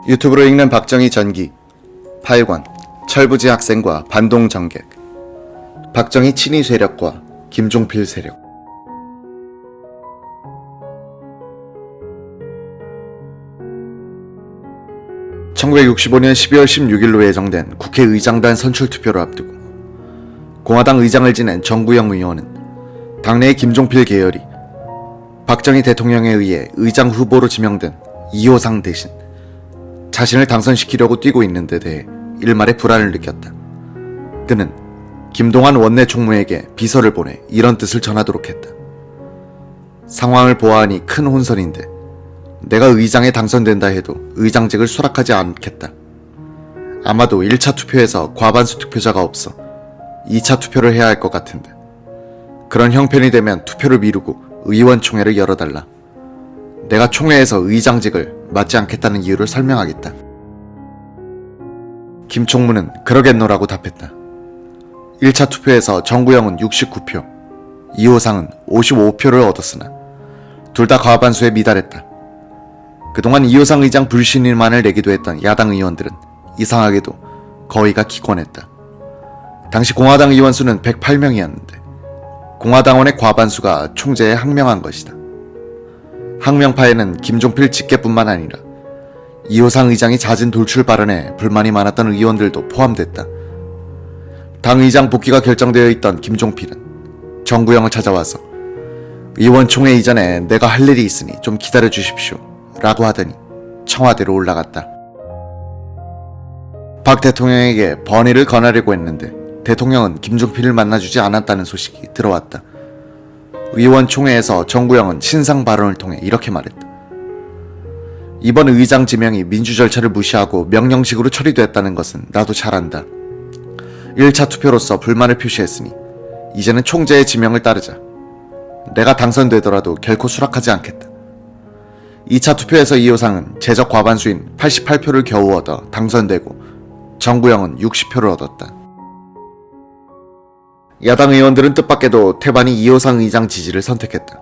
유튜브로 읽는 박정희 전기 8권 철부지 학생과 반동 정객 박정희 친위 세력과 김종필 세력 1965년 12월 16일로 예정된 국회의장단 선출투표를 앞두고 공화당 의장을 지낸 정구영 의원은 당내의 김종필 계열이 박정희 대통령에 의해 의장 후보로 지명된 이호상 대신 자신을 당선시키려고 뛰고 있는 데 대해 일말의 불안을 느꼈다. 그는 김동완 원내 총무에게 비서를 보내 이런 뜻을 전하도록 했다. 상황을 보아하니 큰 혼선인데 내가 의장에 당선된다 해도 의장직을 수락하지 않겠다. 아마도 1차 투표에서 과반수 투표자가 없어 2차 투표를 해야 할 것 같은데 그런 형편이 되면 투표를 미루고 의원총회를 열어달라. 내가 총회에서 의장직을 맡지 않겠다는 이유를 설명하겠다. 김 총무는 그러겠노라고 답했다. 1차 투표에서 정구영은 69표, 이호상은 55표를 얻었으나 둘 다 과반수에 미달했다. 그동안 이호상 의장 불신임안을 내기도 했던 야당 의원들은 이상하게도 거의가 기권했다. 당시 공화당 의원 수는 108명이었는데 공화당원의 과반수가 총재에 항명한 것이다. 항명파에는 김종필 직계뿐만 아니라 이호상 의장이 잦은 돌출 발언에 불만이 많았던 의원들도 포함됐다. 당 의장 복귀가 결정되어 있던 김종필은 정구영을 찾아와서 의원총회 이전에 내가 할 일이 있으니 좀 기다려 주십시오 라고 하더니 청와대로 올라갔다. 박 대통령에게 번의를 권하려고 했는데 대통령은 김종필을 만나주지 않았다는 소식이 들어왔다. 의원총회에서 정구영은 신상 발언을 통해 이렇게 말했다. 이번 의장 지명이 민주 절차를 무시하고 명령식으로 처리됐다는 것은 나도 잘 안다. 1차 투표로서 불만을 표시했으니 이제는 총재의 지명을 따르자. 내가 당선되더라도 결코 수락하지 않겠다. 2차 투표에서 이호상은 제적 과반수인 88표를 겨우 얻어 당선되고 정구영은 60표를 얻었다. 야당 의원들은 뜻밖에도 태반이 이호상 의장 지지를 선택했다.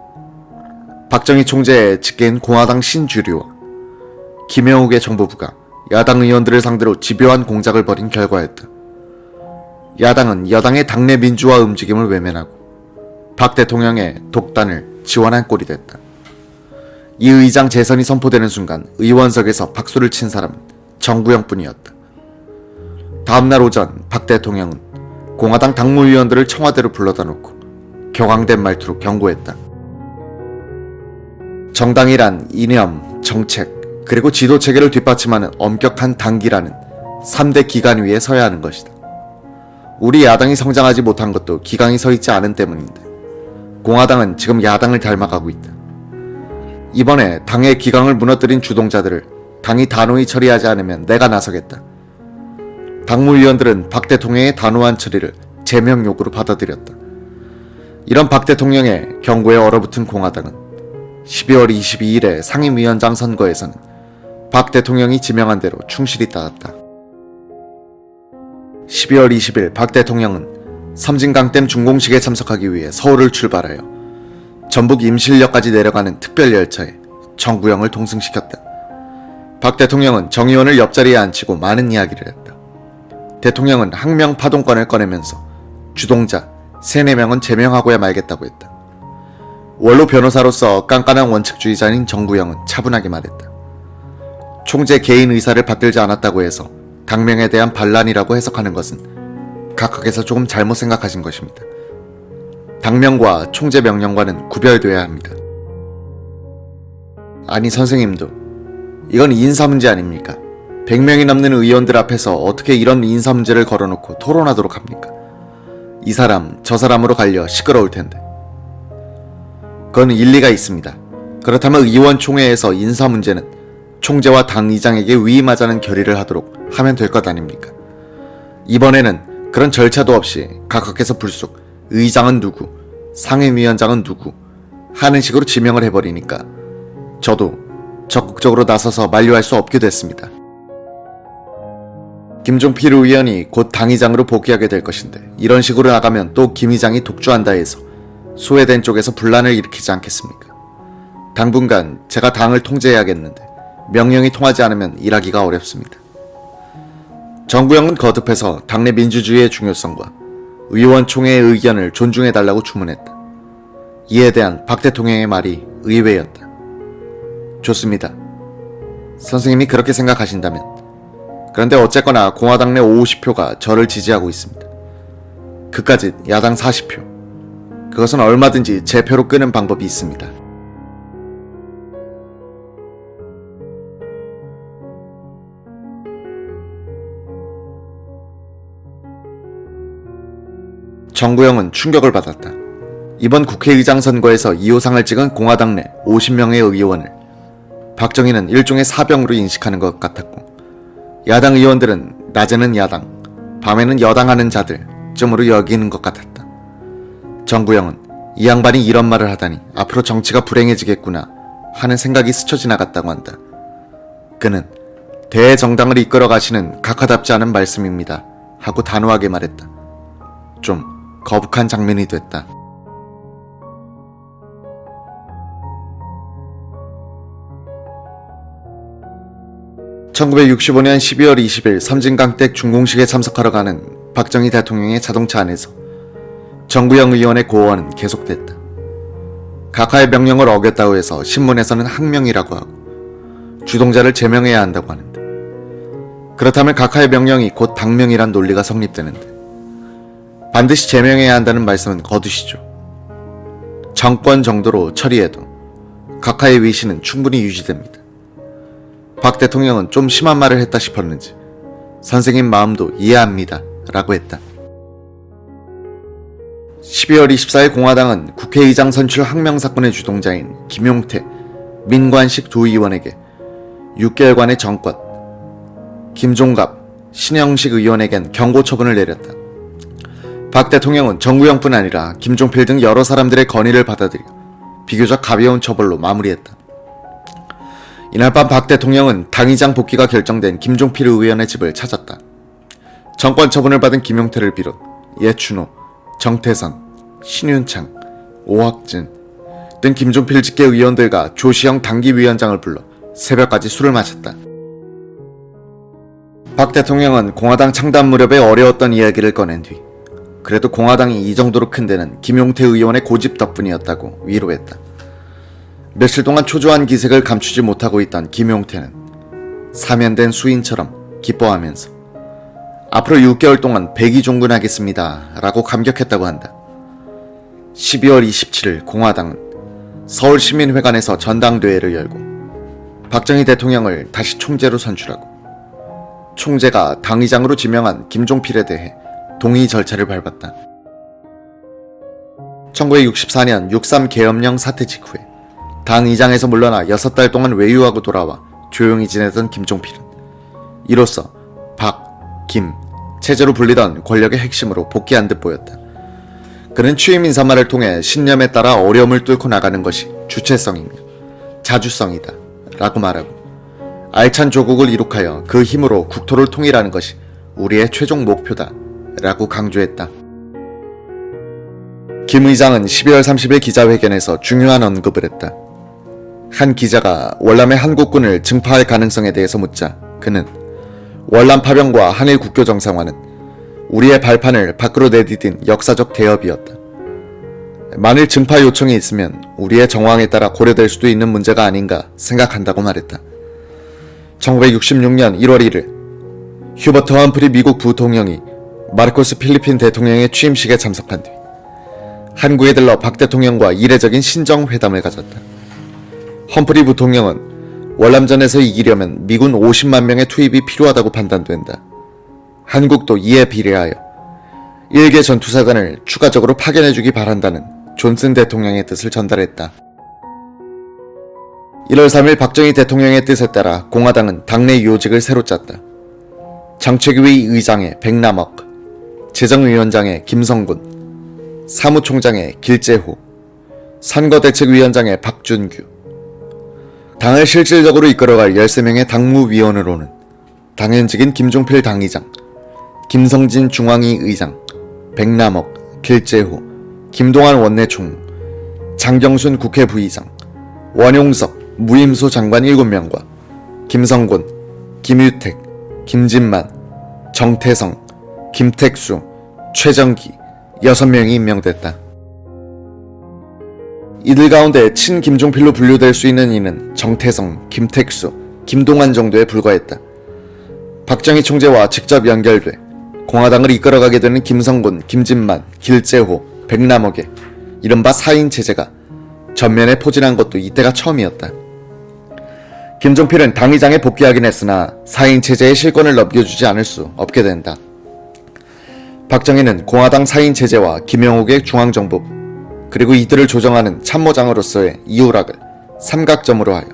박정희 총재의 직계인 공화당 신주류와 김영욱의 정보부가 야당 의원들을 상대로 집요한 공작을 벌인 결과였다. 야당은 여당의 당내 민주화 움직임을 외면하고 박 대통령의 독단을 지원한 꼴이 됐다. 이 의장 재선이 선포되는 순간 의원석에서 박수를 친 사람은 정구영뿐이었다. 다음날 오전 박 대통령은 공화당 당무위원들을 청와대로 불러다 놓고 격앙된 말투로 경고했다. 정당이란 이념, 정책, 그리고 지도체계를 뒷받침하는 엄격한 당기라는 3대 기간 위에 서야 하는 것이다. 우리 야당이 성장하지 못한 것도 기강이 서 있지 않은 때문인데 공화당은 지금 야당을 닮아가고 있다. 이번에 당의 기강을 무너뜨린 주동자들을 당이 단호히 처리하지 않으면 내가 나서겠다. 당무위원들은 박 대통령의 단호한 처리를 제명 요구로 받아들였다. 이런 박 대통령의 경고에 얼어붙은 공화당은 12월 22일에 상임위원장 선거에서는 박 대통령이 지명한 대로 충실히 따랐다. 12월 20일 박 대통령은 섬진강댐 준공식에 참석하기 위해 서울을 출발하여 전북 임실역까지 내려가는 특별열차에 정구영을 동승시켰다. 박 대통령은 정 의원을 옆자리에 앉히고 많은 이야기를 했다. 대통령은 항명 파동권을 꺼내면서 주동자 3-4명은 제명하고야 말겠다고 했다. 원로 변호사로서 깐깐한 원칙주의자인 정구영은 차분하게 말했다. 총재 개인 의사를 받들지 않았다고 해서 당명에 대한 반란이라고 해석하는 것은 각각에서 조금 잘못 생각하신 것입니다. 당명과 총재 명령과는 구별되어야 합니다. 아니 선생님도 이건 인사 문제 아닙니까? 100명이 넘는 의원들 앞에서 어떻게 이런 인사 문제를 걸어놓고 토론하도록 합니까? 이 사람 저 사람으로 갈려 시끄러울 텐데. 그건 일리가 있습니다. 그렇다면 의원총회에서 인사 문제는 총재와 당 의장에게 위임하자는 결의를 하도록 하면 될 것 아닙니까? 이번에는 그런 절차도 없이 각각에서 불쑥 의장은 누구, 상임위원장은 누구 하는 식으로 지명을 해버리니까 저도 적극적으로 나서서 만류할 수 없게 됐습니다. 김종필 의원이 곧 당의장으로 복귀하게 될 것인데 이런 식으로 나가면 또 김 의장이 독주한다 해서 소외된 쪽에서 분란을 일으키지 않겠습니까? 당분간 제가 당을 통제해야겠는데 명령이 통하지 않으면 일하기가 어렵습니다. 정구영은 거듭해서 당내 민주주의의 중요성과 의원총회의 의견을 존중해달라고 주문했다. 이에 대한 박 대통령의 말이 의외였다. 좋습니다. 선생님이 그렇게 생각하신다면. 그런데 어쨌거나 공화당 내 50표가 저를 지지하고 있습니다. 그까짓 야당 40표. 그것은 얼마든지 제 표로 끄는 방법이 있습니다. 정구영은 충격을 받았다. 이번 국회의장 선거에서 2호상을 찍은 공화당 내 50명의 의원을 박정희는 일종의 사병으로 인식하는 것 같았고, 야당 의원들은 낮에는 야당, 밤에는 여당하는 자들쯤으로 여기는 것 같았다. 정구영은 이 양반이 이런 말을 하다니 앞으로 정치가 불행해지겠구나 하는 생각이 스쳐 지나갔다고 한다. 그는 대정당을 이끌어 가시는 각하답지 않은 말씀입니다 하고 단호하게 말했다. 좀 거북한 장면이 됐다. (1965년 12월 20일) 섬진강댁 준공식에 참석하러 가는 박정희 대통령의 자동차 안에서 정구영 의원의 고언은 계속됐다. 각하의 명령을 어겼다고 해서 신문에서는 항명이라고 하고 주동자를 제명해야 한다고 하는데, 그렇다면 각하의 명령이 곧 당명이란 논리가 성립되는데 반드시 제명해야 한다는 말씀은 거두시죠. 정권 정도로 처리해도 각하의 위신은 충분히 유지됩니다. 박 대통령은 좀 심한 말을 했다 싶었는지 선생님 마음도 이해합니다 라고 했다. 12월 24일 공화당은 국회의장 선출 항명사건의 주동자인 김용태, 민관식 두 의원에게 6개월간의 정권, 김종갑, 신영식 의원에겐 경고 처분을 내렸다. 박 대통령은 정구영뿐 아니라 김종필 등 여러 사람들의 건의를 받아들여 비교적 가벼운 처벌로 마무리했다. 이날 밤 박 대통령은 당의장 복귀가 결정된 김종필 의원의 집을 찾았다. 정권 처분을 받은 김용태를 비롯 예춘호, 정태선, 신윤창, 오학진 등 김종필 직계 의원들과 조시영 당기위원장을 불러 새벽까지 술을 마셨다. 박 대통령은 공화당 창단 무렵에 어려웠던 이야기를 꺼낸 뒤 그래도 공화당이 이 정도로 큰 데는 김용태 의원의 고집 덕분이었다고 위로했다. 며칠 동안 초조한 기색을 감추지 못하고 있던 김용태는 사면된 수인처럼 기뻐하면서 앞으로 6개월 동안 백의종군하겠습니다 라고 감격했다고 한다. 12월 27일 공화당은 서울시민회관에서 전당대회를 열고 박정희 대통령을 다시 총재로 선출하고 총재가 당의장으로 지명한 김종필에 대해 동의 절차를 밟았다. 1964년 6.3 계엄령 사태 직후에 당의장에서 물러나 6달 동안 외유하고 돌아와 조용히 지내던 김종필은 이로써 박, 김, 체제로 불리던 권력의 핵심으로 복귀한 듯 보였다. 그는 취임 인사말을 통해 신념에 따라 어려움을 뚫고 나가는 것이 주체성이며 자주성이다 라고 말하고 알찬 조국을 이룩하여 그 힘으로 국토를 통일하는 것이 우리의 최종 목표다 라고 강조했다. 김 의장은 12월 30일 기자회견에서 중요한 언급을 했다. 한 기자가 월남의 한국군을 증파할 가능성에 대해서 묻자 그는 월남 파병과 한일 국교 정상화는 우리의 발판을 밖으로 내디딘 역사적 대업이었다. 만일 증파 요청이 있으면 우리의 정황에 따라 고려될 수도 있는 문제가 아닌가 생각한다고 말했다. 1966년 1월 1일 휴버트 험프리 미국 부통령이 마르코스 필리핀 대통령의 취임식에 참석한 뒤 한국에 들러 박 대통령과 이례적인 신정회담을 가졌다. 험프리 부통령은 월남전에서 이기려면 미군 50만 명의 투입이 필요하다고 판단된다. 한국도 이에 비례하여 1개 전투사단을 추가적으로 파견해주기 바란다는 존슨 대통령의 뜻을 전달했다. 1월 3일 박정희 대통령의 뜻에 따라 공화당은 당내 요직을 새로 짰다. 정책위 의장의 백남억, 재정위원장의 김성군, 사무총장의 길재호, 선거대책위원장의 박준규, 당을 실질적으로 이끌어갈 13명의 당무위원으로는 당연직인 김종필 당의장, 김성진 중앙위 의장, 백남억, 길재호, 김동완 원내총무, 장경순 국회 부의장, 원용석 무임소 장관 7명과 김성곤, 김유택, 김진만, 정태성, 김택수, 최정기 6명이 임명됐다. 이들 가운데 친김종필로 분류될 수 있는 이는 정태성, 김택수, 김동완 정도에 불과했다. 박정희 총재와 직접 연결돼 공화당을 이끌어가게 되는 김성곤, 김진만, 길재호, 백남옥의 이른바 4인 체제가 전면에 포진한 것도 이때가 처음이었다. 김종필은 당의장에 복귀하긴 했으나 4인 체제의 실권을 넘겨주지 않을 수 없게 된다. 박정희는 공화당 4인 체제와 김영옥의 중앙정보부 그리고 이들을 조정하는 참모장으로서의 이우락을 삼각점으로 하여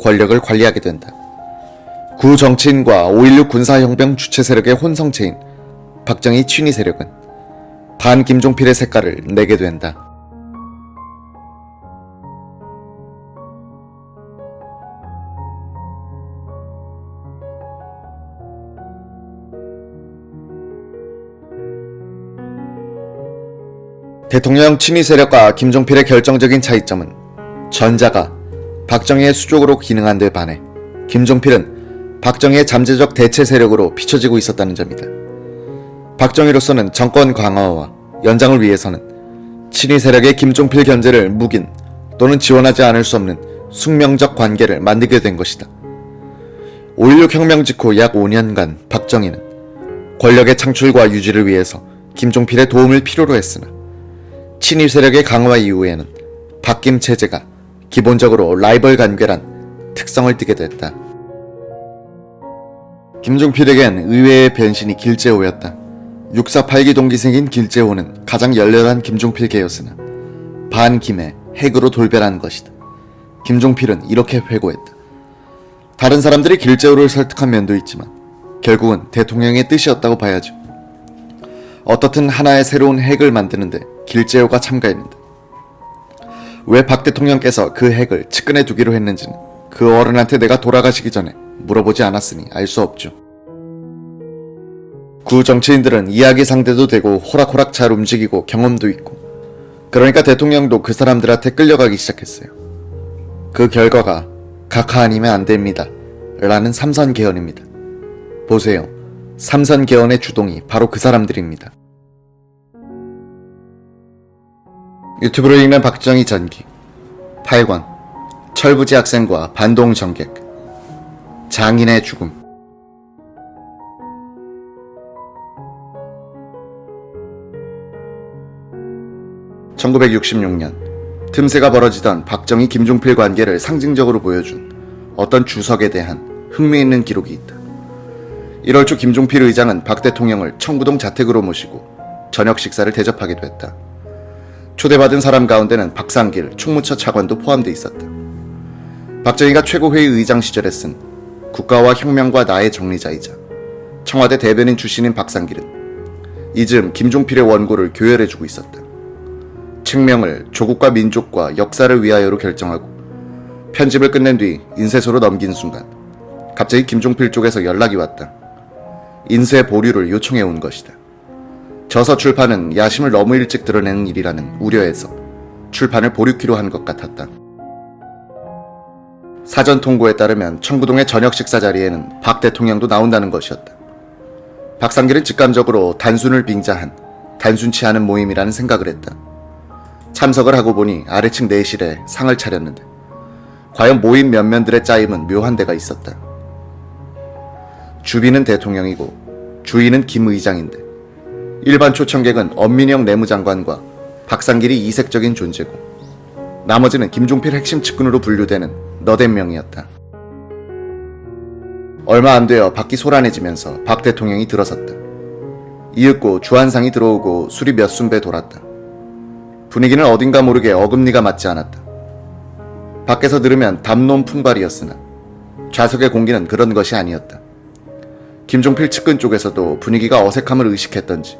권력을 관리하게 된다. 구정치인과 5.16 군사혁명 주체 세력의 혼성체인 박정희 친위 세력은 반김종필의 색깔을 내게 된다. 대통령 친위 세력과 김종필의 결정적인 차이점은 전자가 박정희의 수족으로 기능한 데 반해 김종필은 박정희의 잠재적 대체 세력으로 비춰지고 있었다는 점이다. 박정희로서는 정권 강화와 연장을 위해서는 친위 세력의 김종필 견제를 묵인 또는 지원하지 않을 수 없는 숙명적 관계를 만들게 된 것이다. 5.16 혁명 직후 약 5년간 박정희는 권력의 창출과 유지를 위해서 김종필의 도움을 필요로 했으나 친위 세력의 강화 이후에는 박김 체제가 기본적으로 라이벌 관계란 특성을 띠게 됐다. 김종필에겐 의외의 변신이 길재호였다. 6.4.8기 동기생인 길재호는 가장 열렬한 김종필계였으나 반김의 핵으로 돌변한 것이다. 김종필은 이렇게 회고했다. 다른 사람들이 길재호를 설득한 면도 있지만 결국은 대통령의 뜻이었다고 봐야죠. 어떻든 하나의 새로운 핵을 만드는데 길재호가 참가했는데 왜 박 대통령께서 그 핵을 측근에 두기로 했는지는 그 어른한테 내가 돌아가시기 전에 물어보지 않았으니 알 수 없죠. 구 정치인들은 이야기 상대도 되고 호락호락 잘 움직이고 경험도 있고 그러니까 대통령도 그 사람들한테 끌려가기 시작했어요. 그 결과가 각하 아니면 안 됩니다 라는 삼선개헌입니다. 보세요. 삼선개헌의 주동이 바로 그 사람들입니다. 유튜브로 읽는 박정희 전기 8권 철부지 학생과 반동 정객 장인의 죽음 1966년 틈새가 벌어지던 박정희 김종필 관계를 상징적으로 보여준 어떤 주석에 대한 흥미있는 기록이 있다. 1월 초 김종필 의장은 박 대통령을 청구동 자택으로 모시고 저녁 식사를 대접하기도 했다. 초대받은 사람 가운데는 박상길 총무처 차관도 포함되어 있었다. 박정희가 최고회의 의장 시절에 쓴 국가와 혁명과 나의 정리자이자 청와대 대변인 출신인 박상길은 이 즈음 김종필의 원고를 교열해주고 있었다. 책명을 조국과 민족과 역사를 위하여로 결정하고 편집을 끝낸 뒤 인쇄소로 넘긴 순간 갑자기 김종필 쪽에서 연락이 왔다. 인쇄 보류를 요청해 온 것이다. 저서 출판은 야심을 너무 일찍 드러내는 일이라는 우려에서 출판을 보류키로 한 것 같았다. 사전 통고에 따르면 청구동의 저녁 식사 자리에는 박 대통령도 나온다는 것이었다. 박상길은 직감적으로 단순을 빙자한 단순치 않은 모임이라는 생각을 했다. 참석을 하고 보니 아래층 내실에 상을 차렸는데 과연 모임 면면들의 짜임은 묘한 데가 있었다. 주비는 대통령이고 주인은 김 의장인데 일반 초청객은 엄민영 내무장관과 박상길이 이색적인 존재고 나머지는 김종필 핵심 측근으로 분류되는 너댓 명이었다. 얼마 안 되어 밖이 소란해지면서 박 대통령이 들어섰다. 이윽고 주한상이 들어오고 술이 몇 순배 돌았다. 분위기는 어딘가 모르게 어금니가 맞지 않았다. 밖에서 들으면 담론 풍발이었으나 좌석의 공기는 그런 것이 아니었다. 김종필 측근 쪽에서도 분위기가 어색함을 의식했던지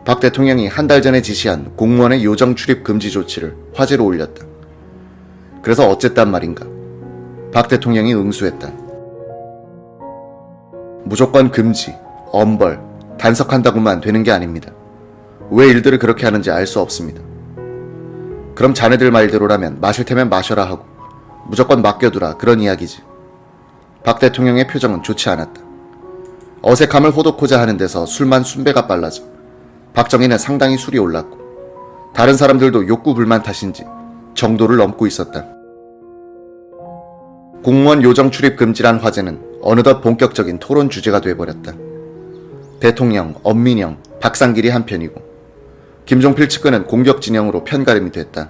박 대통령이 한 달 전에 지시한 공무원의 요정 출입 금지 조치를 화제로 올렸다. 그래서 어쨌단 말인가? 박 대통령이 응수했다. 무조건 금지, 엄벌, 단속한다고만 되는 게 아닙니다. 왜 일들을 그렇게 하는지 알 수 없습니다. 그럼 자네들 말대로라면 마실 테면 마셔라 하고 무조건 맡겨두라 그런 이야기지. 박 대통령의 표정은 좋지 않았다. 어색함을 호도코자 하는 데서 술만 순배가 빨라져 박정희는 상당히 술이 올랐고 다른 사람들도 욕구 불만 탓인지 정도를 넘고 있었다. 공무원 요정 출입 금지란 화제는 어느덧 본격적인 토론 주제가 돼버렸다. 대통령, 엄민영, 박상길이 한편이고 김종필 측근은 공격 진영으로 편가름이 됐다.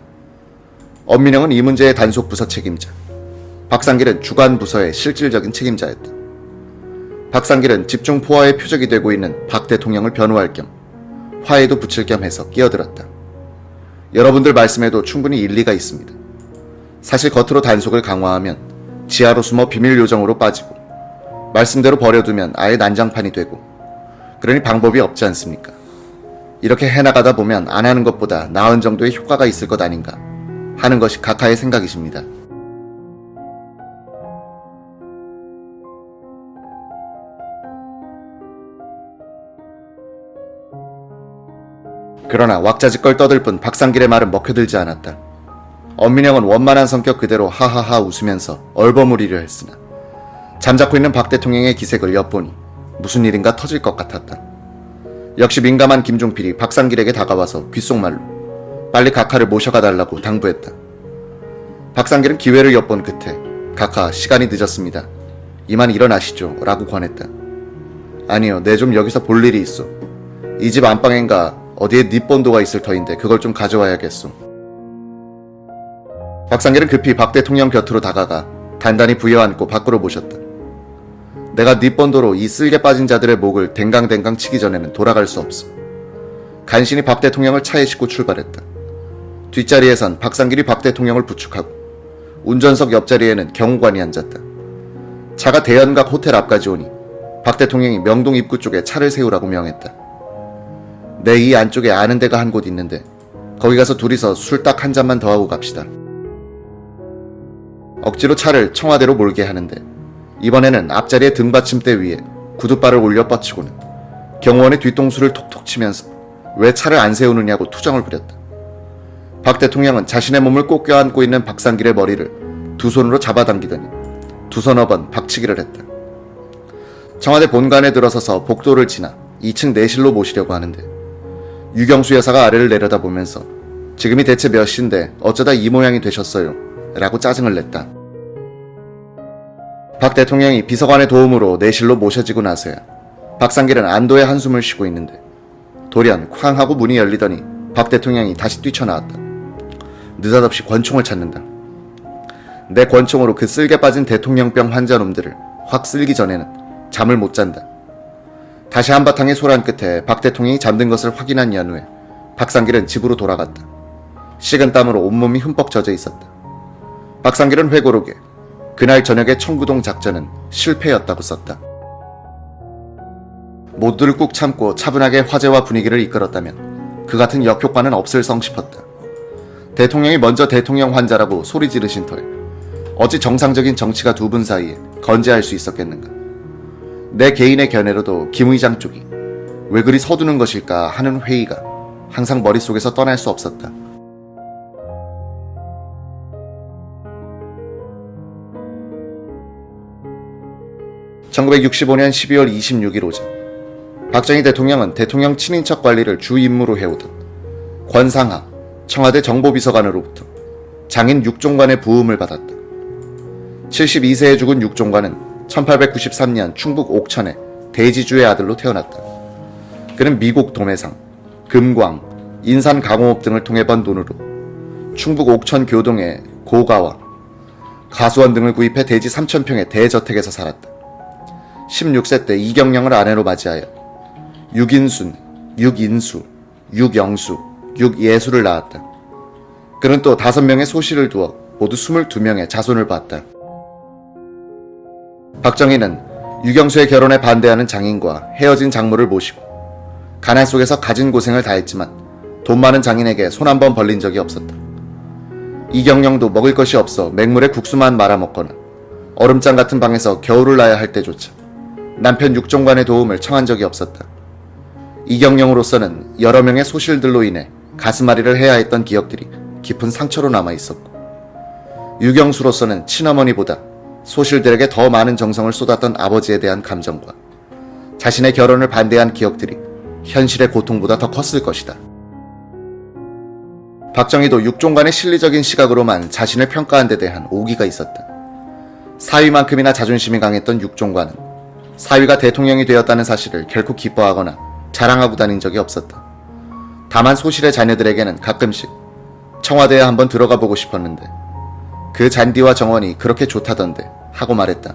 엄민영은 이 문제의 단속 부서 책임자, 박상길은 주관 부서의 실질적인 책임자였다. 박상길은 집중 포화의 표적이 되고 있는 박 대통령을 변호할 겸 화해도 붙일 겸 해서 끼어들었다. 여러분들 말씀에도 충분히 일리가 있습니다. 사실 겉으로 단속을 강화하면 지하로 숨어 비밀 요정으로 빠지고 말씀대로 버려두면 아예 난장판이 되고 그러니 방법이 없지 않습니까? 이렇게 해나가다 보면 안 하는 것보다 나은 정도의 효과가 있을 것 아닌가 하는 것이 각하의 생각이십니다. 그러나 왁자지껄 떠들 뿐 박상길의 말은 먹혀들지 않았다. 엄민영은 원만한 성격 그대로 하하하 웃으면서 얼버무리려 했으나 잠자코 있는 박 대통령의 기색을 엿보니 무슨 일인가 터질 것 같았다. 역시 민감한 김종필이 박상길에게 다가와서 귓속말로 빨리 각하를 모셔가 달라고 당부했다. 박상길은 기회를 엿본 끝에 각하 시간이 늦었습니다. 이만 일어나시죠 라고 권했다. 아니요, 내 좀 여기서 볼 일이 있어. 이 집 안방인가 어디에 닛본도가 있을 터인데 그걸 좀 가져와야겠소. 박상길은 급히 박 대통령 곁으로 다가가 단단히 부여안고 밖으로 모셨다. 내가 닛본도로 이 쓸개 빠진 자들의 목을 댕강댕강 치기 전에는 돌아갈 수 없어. 간신히 박 대통령을 차에 싣고 출발했다. 뒷자리에선 박상길이 박 대통령을 부축하고 운전석 옆자리에는 경호관이 앉았다. 차가 대연각 호텔 앞까지 오니 박 대통령이 명동 입구 쪽에 차를 세우라고 명했다. 내 이 안쪽에 아는 데가 한 곳 있는데 거기 가서 둘이서 술 딱 한 잔만 더 하고 갑시다. 억지로 차를 청와대로 몰게 하는데 이번에는 앞자리의 등받침대 위에 구두발을 올려 뻗치고는 경호원의 뒤통수를 톡톡 치면서 왜 차를 안 세우느냐고 투정을 부렸다. 박 대통령은 자신의 몸을 꼭 껴안고 있는 박상길의 머리를 두 손으로 잡아당기더니 두 서너 번 박치기를 했다. 청와대 본관에 들어서서 복도를 지나 2층 내실로 모시려고 하는데 유경수 여사가 아래를 내려다보면서 지금이 대체 몇 시인데 어쩌다 이 모양이 되셨어요? 라고 짜증을 냈다. 박 대통령이 비서관의 도움으로 내실로 모셔지고 나서야 박상길은 안도의 한숨을 쉬고 있는데 돌연 쾅 하고 문이 열리더니 박 대통령이 다시 뛰쳐나왔다. 느닷없이 권총을 찾는다. 내 권총으로 그 쓸개 빠진 대통령병 환자놈들을 확 쓸기 전에는 잠을 못 잔다. 다시 한바탕의 소란 끝에 박 대통령이 잠든 것을 확인한 연후에 박상길은 집으로 돌아갔다. 식은 땀으로 온몸이 흠뻑 젖어 있었다. 박상길은 회고록에 그날 저녁의 청구동 작전은 실패였다고 썼다. 모두를 꾹 참고 차분하게 화제와 분위기를 이끌었다면 그 같은 역효과는 없을성 싶었다. 대통령이 먼저 대통령 환자라고 소리 지르신 터에 어찌 정상적인 정치가 두 분 사이에 건재할 수 있었겠는가. 내 개인의 견해로도 김 의장 쪽이 왜 그리 서두는 것일까 하는 회의가 항상 머릿속에서 떠날 수 없었다. (1965년 12월 26일) 오전 박정희 대통령은 대통령 친인척 관리를 주 임무로 해오던 권상하 청와대 정보비서관으로부터 장인 육종관의 부음을 받았다. 72세에 죽은 육종관은 1893년 충북 옥천의 대지주의 아들로 태어났다. 그는 미국 도매상, 금광, 인산 강호업 등을 통해 번 돈으로 충북 옥천 교동의 고가와 가수원 등을 구입해 대지 3,000평의 대저택에서 살았다. 16세 때 이경영을 아내로 맞이하여 육인순, 육인수, 육영수, 육예수를 낳았다. 그는 또 5명의 소실을 두어 모두 22명의 자손을 낳았다. 박정희는 유경수의 결혼에 반대하는 장인과 헤어진 장모를 모시고 가난 속에서 가진 고생을 다했지만 돈 많은 장인에게 손 한 번 벌린 적이 없었다. 이경영도 먹을 것이 없어 맹물에 국수만 말아먹거나 얼음장 같은 방에서 겨울을 나야 할 때조차 남편 육종관의 도움을 청한 적이 없었다. 이경영으로서는 여러 명의 소실들로 인해 가슴앓이를 해야 했던 기억들이 깊은 상처로 남아있었고, 유경수로서는 친어머니보다 소실들에게 더 많은 정성을 쏟았던 아버지에 대한 감정과 자신의 결혼을 반대한 기억들이 현실의 고통보다 더 컸을 것이다. 박정희도 육종관의 실리적인 시각으로만 자신을 평가한 데 대한 오기가 있었다. 사위만큼이나 자존심이 강했던 육종관은 사위가 대통령이 되었다는 사실을 결코 기뻐하거나 자랑하고 다닌 적이 없었다. 다만 소실의 자녀들에게는 가끔씩 청와대에 한번 들어가 보고 싶었는데 그 잔디와 정원이 그렇게 좋다던데 하고 말했다.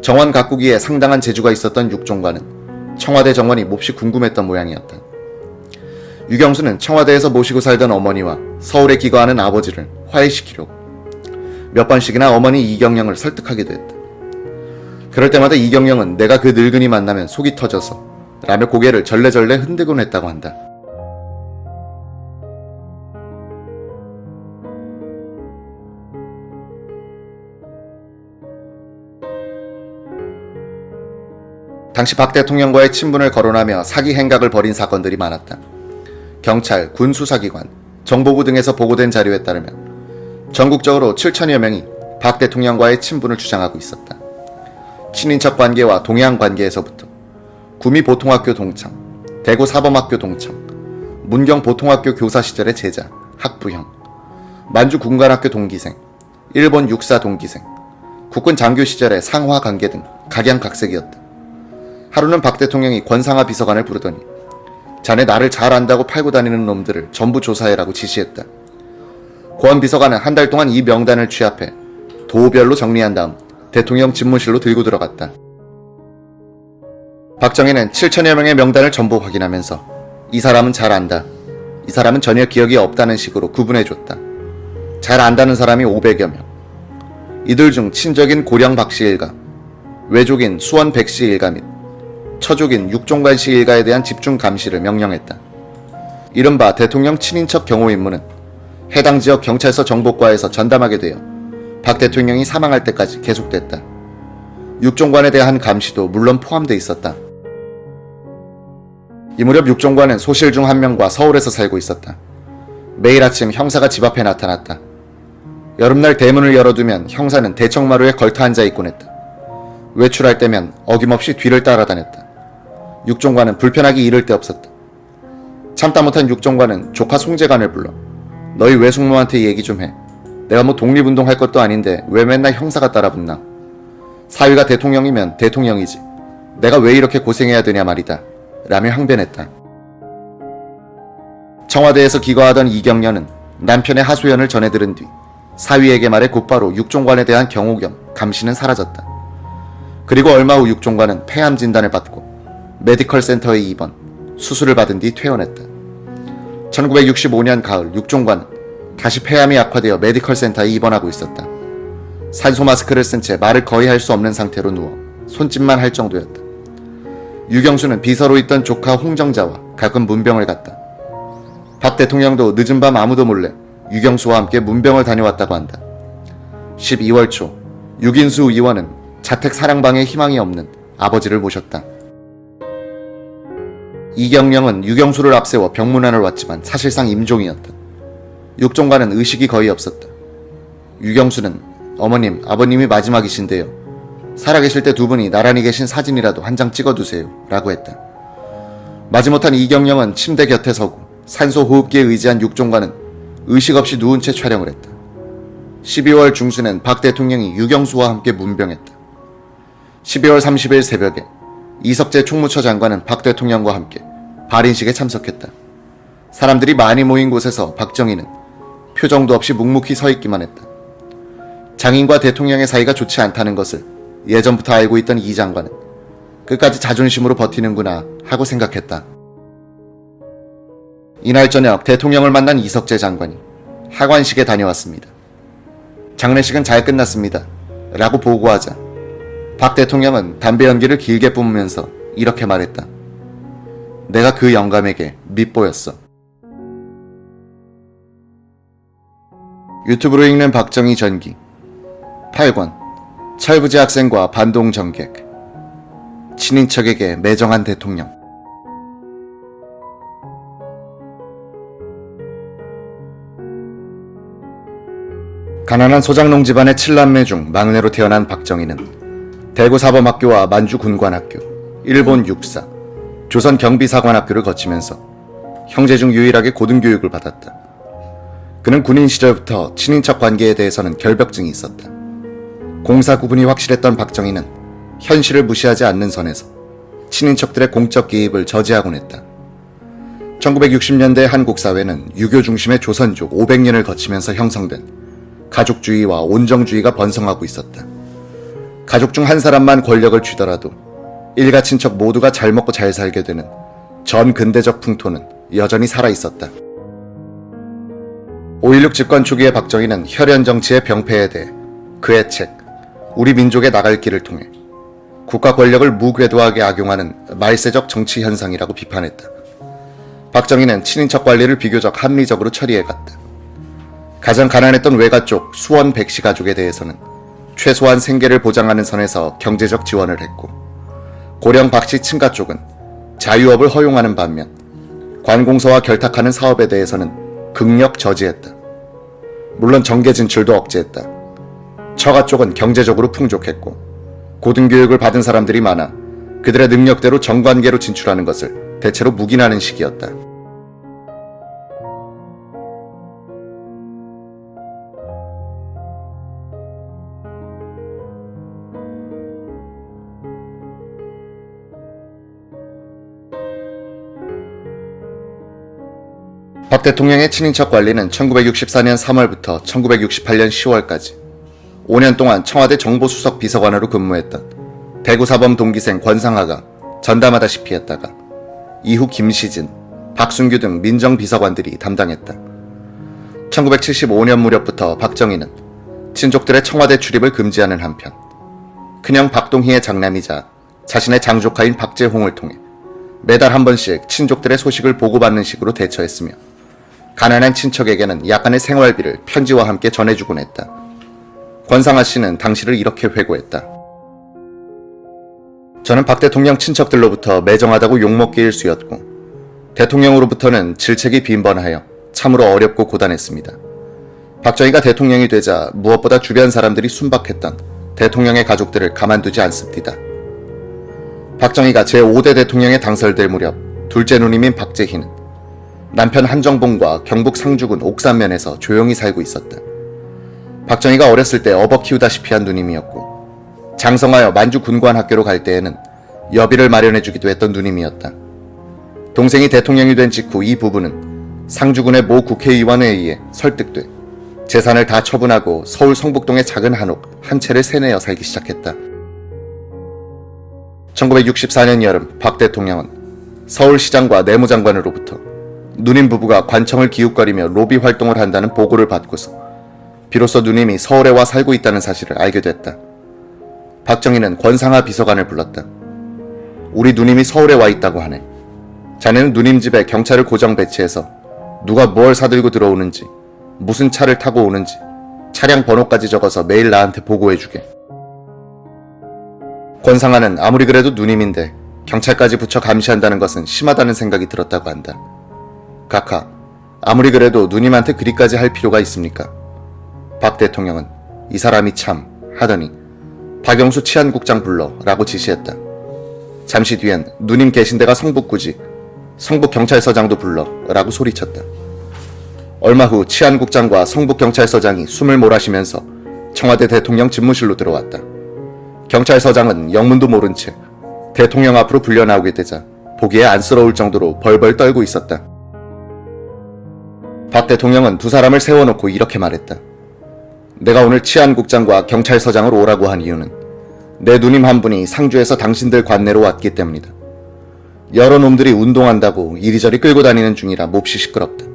정원 가꾸기에 상당한 재주가 있었던 육종관은 청와대 정원이 몹시 궁금했던 모양이었다. 유경수는 청와대에서 모시고 살던 어머니와 서울에 귀가하는 아버지를 화해시키려고 몇 번씩이나 어머니 이경영을 설득하기도 했다. 그럴 때마다 이경영은 내가 그 늙은이 만나면 속이 터져서 라며 고개를 절레절레 흔들곤 했다고 한다. 당시 박 대통령과의 친분을 거론하며 사기 행각을 벌인 사건들이 많았다. 경찰, 군 수사기관, 정보부 등에서 보고된 자료에 따르면 전국적으로 7천여 명이 박 대통령과의 친분을 주장하고 있었다. 친인척 관계와 동양 관계에서부터 구미 보통학교 동창, 대구 사범학교 동창, 문경 보통학교 교사 시절의 제자, 학부형, 만주 군관학교 동기생, 일본 육사 동기생, 국군 장교 시절의 상화 관계 등 각양각색이었다. 하루는 박 대통령이 권상하 비서관을 부르더니 자네 나를 잘 안다고 팔고 다니는 놈들을 전부 조사해라고 지시했다. 권 비서관은 한 달 동안 이 명단을 취합해 도별로 정리한 다음 대통령 집무실로 들고 들어갔다. 박정희는 7천여 명의 명단을 전부 확인하면서 이 사람은 잘 안다, 이 사람은 전혀 기억이 없다는 식으로 구분해줬다. 잘 안다는 사람이 500여 명. 이들 중 친적인 고령 박씨 일가, 외족인 수원 백씨 일가 및 처족인 육종관 씨 일가에 대한 집중 감시를 명령했다. 이른바 대통령 친인척 경호임무는 해당 지역 경찰서 정보과에서 전담하게 되어 박 대통령이 사망할 때까지 계속됐다. 육종관에 대한 감시도 물론 포함돼 있었다. 이 무렵 육종관은 소실 중 한 명과 서울에서 살고 있었다. 매일 아침 형사가 집 앞에 나타났다. 여름날 대문을 열어두면 형사는 대청마루에 걸터 앉아 있곤 했다. 외출할 때면 어김없이 뒤를 따라다녔다. 육종관은 불편하기 이를 데 없었다. 참다 못한 육종관은 조카 송재관을 불러 너희 외숙모한테 얘기 좀 해. 내가 뭐 독립운동 할 것도 아닌데 왜 맨날 형사가 따라붙나. 사위가 대통령이면 대통령이지. 내가 왜 이렇게 고생해야 되냐 말이다. 라며 항변했다. 청와대에서 기거하던 이경련은 남편의 하소연을 전해 들은 뒤 사위에게 말해 곧바로 육종관에 대한 경호 겸 감시는 사라졌다. 그리고 얼마 후 육종관은 폐암 진단을 받고 메디컬 센터에 입원, 수술을 받은 뒤 퇴원했다. 1965년 가을 육종관은 다시 폐암이 악화되어 메디컬 센터에 입원하고 있었다. 산소 마스크를 쓴 채 말을 거의 할 수 없는 상태로 누워 손짓만 할 정도였다. 유경수는 비서로 있던 조카 홍정자와 가끔 문병을 갔다. 박 대통령도 늦은 밤 아무도 몰래 유경수와 함께 문병을 다녀왔다고 한다. 12월 초 유긴수 의원은 자택 사랑방에 희망이 없는 아버지를 모셨다. 이경령은 유경수를 앞세워 병문안을 왔지만 사실상 임종이었다. 육종관은 의식이 거의 없었다. 유경수는 어머님, 아버님이 마지막이신데요. 살아계실 때 두 분이 나란히 계신 사진이라도 한 장 찍어두세요. 라고 했다. 마지못한 이경령은 침대 곁에 서고 산소 호흡기에 의지한 육종관은 의식 없이 누운 채 촬영을 했다. 12월 중순엔 박 대통령이 유경수와 함께 문병했다. 12월 30일 새벽에 이석재 총무처 장관은 박 대통령과 함께 발인식에 참석했다. 사람들이 많이 모인 곳에서 박정희는 표정도 없이 묵묵히 서 있기만 했다. 장인과 대통령의 사이가 좋지 않다는 것을 예전부터 알고 있던 이 장관은 끝까지 자존심으로 버티는구나 하고 생각했다. 이날 저녁 대통령을 만난 이석재 장관이 하관식에 다녀왔습니다. 장례식은 잘 끝났습니다. 라고 보고하자 박 대통령은 담배 연기를 길게 뿜으면서 이렇게 말했다. 내가 그 영감에게 밉보였어. 유튜브로 읽는 박정희 전기 8권 철부지 학생과 반동 정객 친인척에게 매정한 대통령. 가난한 소장농 집안의 7남매 중 막내로 태어난 박정희는 대구 사범학교와 만주 군관학교, 일본 육사, 조선 경비사관학교를 거치면서 형제 중 유일하게 고등교육을 받았다. 그는 군인 시절부터 친인척 관계에 대해서는 결벽증이 있었다. 공사 구분이 확실했던 박정희는 현실을 무시하지 않는 선에서 친인척들의 공적 개입을 저지하곤 했다. 1960년대 한국 사회는 유교 중심의 조선족 500년을 거치면서 형성된 가족주의와 온정주의가 번성하고 있었다. 가족 중 한 사람만 권력을 쥐더라도 일가 친척 모두가 잘 먹고 잘 살게 되는 전근대적 풍토는 여전히 살아있었다. 5.16 집권 초기의 박정희는 혈연 정치의 병폐에 대해 그의 책 우리 민족의 나갈 길을 통해 국가 권력을 무궤도하게 악용하는 말세적 정치 현상이라고 비판했다. 박정희는 친인척 관리를 비교적 합리적으로 처리해갔다. 가장 가난했던 외가 쪽 수원 백씨 가족에 대해서는 최소한 생계를 보장하는 선에서 경제적 지원을 했고, 고령 박씨 친가 쪽은 자유업을 허용하는 반면 관공서와 결탁하는 사업에 대해서는 극력 저지했다. 물론 정계 진출도 억제했다. 처가 쪽은 경제적으로 풍족했고 고등교육을 받은 사람들이 많아 그들의 능력대로 정관계로 진출하는 것을 대체로 묵인하는 시기였다. 박 대통령의 친인척 관리는 1964년 3월부터 1968년 10월까지 5년 동안 청와대 정보수석 비서관으로 근무했던 대구사범 동기생 권상하가 전담하다시피 했다가 이후 김시진, 박순규 등 민정비서관들이 담당했다. 1975년 무렵부터 박정희는 친족들의 청와대 출입을 금지하는 한편 큰형 박동희의 장남이자 자신의 장조카인 박재홍을 통해 매달 한 번씩 친족들의 소식을 보고받는 식으로 대처했으며 가난한 친척에게는 약간의 생활비를 편지와 함께 전해주곤 했다. 권상하 씨는 당시를 이렇게 회고했다. 저는 박 대통령 친척들로부터 매정하다고 욕먹기 일쑤였고 대통령으로부터는 질책이 빈번하여 참으로 어렵고 고단했습니다. 박정희가 대통령이 되자 무엇보다 주변 사람들이 순박했던 대통령의 가족들을 가만두지 않습니다. 박정희가 제5대 대통령에 당선될 무렵 둘째 누님인 박재희는 남편 한정봉과 경북 상주군 옥산면에서 조용히 살고 있었다. 박정희가 어렸을 때 업어 키우다시피 한 누님이었고 장성하여 만주 군관학교로 갈 때에는 여비를 마련해주기도 했던 누님이었다. 동생이 대통령이 된 직후 이 부부는 상주군의 모 국회의원에 의해 설득돼 재산을 다 처분하고 서울 성북동의 작은 한옥 한 채를 세내어 살기 시작했다. 1964년 여름 박 대통령은 서울시장과 내무장관으로부터 누님 부부가 관청을 기웃거리며 로비 활동을 한다는 보고를 받고서 비로소 누님이 서울에 와 살고 있다는 사실을 알게 됐다. 박정희는 권상하 비서관을 불렀다. 우리 누님이 서울에 와 있다고 하네. 자네는 누님 집에 경찰을 고정 배치해서 누가 뭘 사들고 들어오는지, 무슨 차를 타고 오는지, 차량 번호까지 적어서 매일 나한테 보고해주게. 권상하는 아무리 그래도 누님인데 경찰까지 붙여 감시한다는 것은 심하다는 생각이 들었다고 한다. 각하, 아무리 그래도 누님한테 그리까지 할 필요가 있습니까? 박 대통령은 이 사람이 참 하더니 박영수 치안국장 불러 라고 지시했다. 잠시 뒤엔 누님 계신 데가 성북구지, 성북경찰서장도 불러 라고 소리쳤다. 얼마 후 치안국장과 성북경찰서장이 숨을 몰아쉬면서 청와대 대통령 집무실로 들어왔다. 경찰서장은 영문도 모른 채 대통령 앞으로 불려나오게 되자 보기에 안쓰러울 정도로 벌벌 떨고 있었다. 박 대통령은 두 사람을 세워놓고 이렇게 말했다. 내가 오늘 치안국장과 경찰서장을 오라고 한 이유는 내 누님 한 분이 상주에서 당신들 관내로 왔기 때문이다. 여러 놈들이 운동한다고 이리저리 끌고 다니는 중이라 몹시 시끄럽다.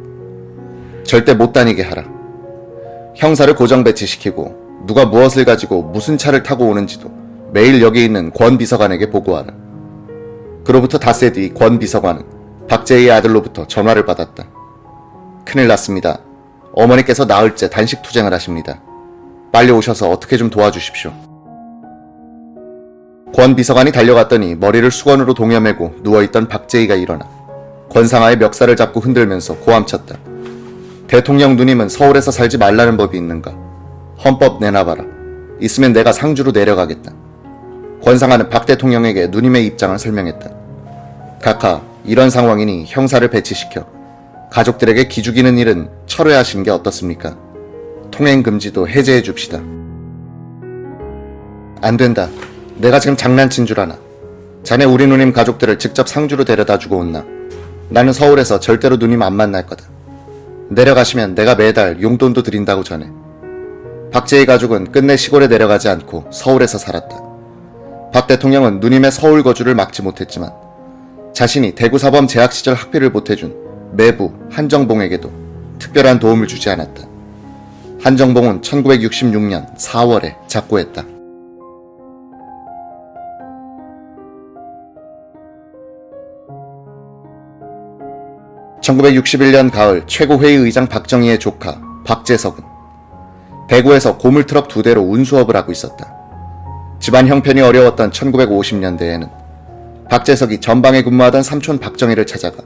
절대 못 다니게 하라. 형사를 고정 배치시키고 누가 무엇을 가지고 무슨 차를 타고 오는지도 매일 여기 있는 권 비서관에게 보고하라. 그로부터 닷새 뒤 권 비서관은 박재희의 아들로부터 전화를 받았다. 큰일 났습니다. 어머니께서 나흘째 단식 투쟁을 하십니다. 빨리 오셔서 어떻게 좀 도와주십시오. 권 비서관이 달려갔더니 머리를 수건으로 동여매고 누워있던 박재희가 일어나 권상하의 멱살을 잡고 흔들면서 고함쳤다. 대통령 누님은 서울에서 살지 말라는 법이 있는가? 헌법 내놔봐라. 있으면 내가 상주로 내려가겠다. 권상하는 박 대통령에게 누님의 입장을 설명했다. 각하, 이런 상황이니 형사를 배치시켜 가족들에게 기죽이는 일은 철회하시는 게 어떻습니까? 통행금지도 해제해 줍시다. 안 된다. 내가 지금 장난친 줄 아나. 자네 우리 누님 가족들을 직접 상주로 데려다 주고 온나. 나는 서울에서 절대로 누님 안 만날 거다. 내려가시면 내가 매달 용돈도 드린다고 전해. 박제의 가족은 끝내 시골에 내려가지 않고 서울에서 살았다. 박 대통령은 누님의 서울 거주를 막지 못했지만 자신이 대구사범 재학 시절 학비를 보태준 매부 한정봉에게도 특별한 도움을 주지 않았다. 한정봉은 1966년 4월에 작고했다. (1961년) 가을 최고회의 의장 박정희의 조카 박재석은 대구에서 고물트럭 2대로 운수업을 하고 있었다. 집안 형편이 어려웠던 1950년대에는 박재석이 전방에 근무하던 삼촌 박정희를 찾아가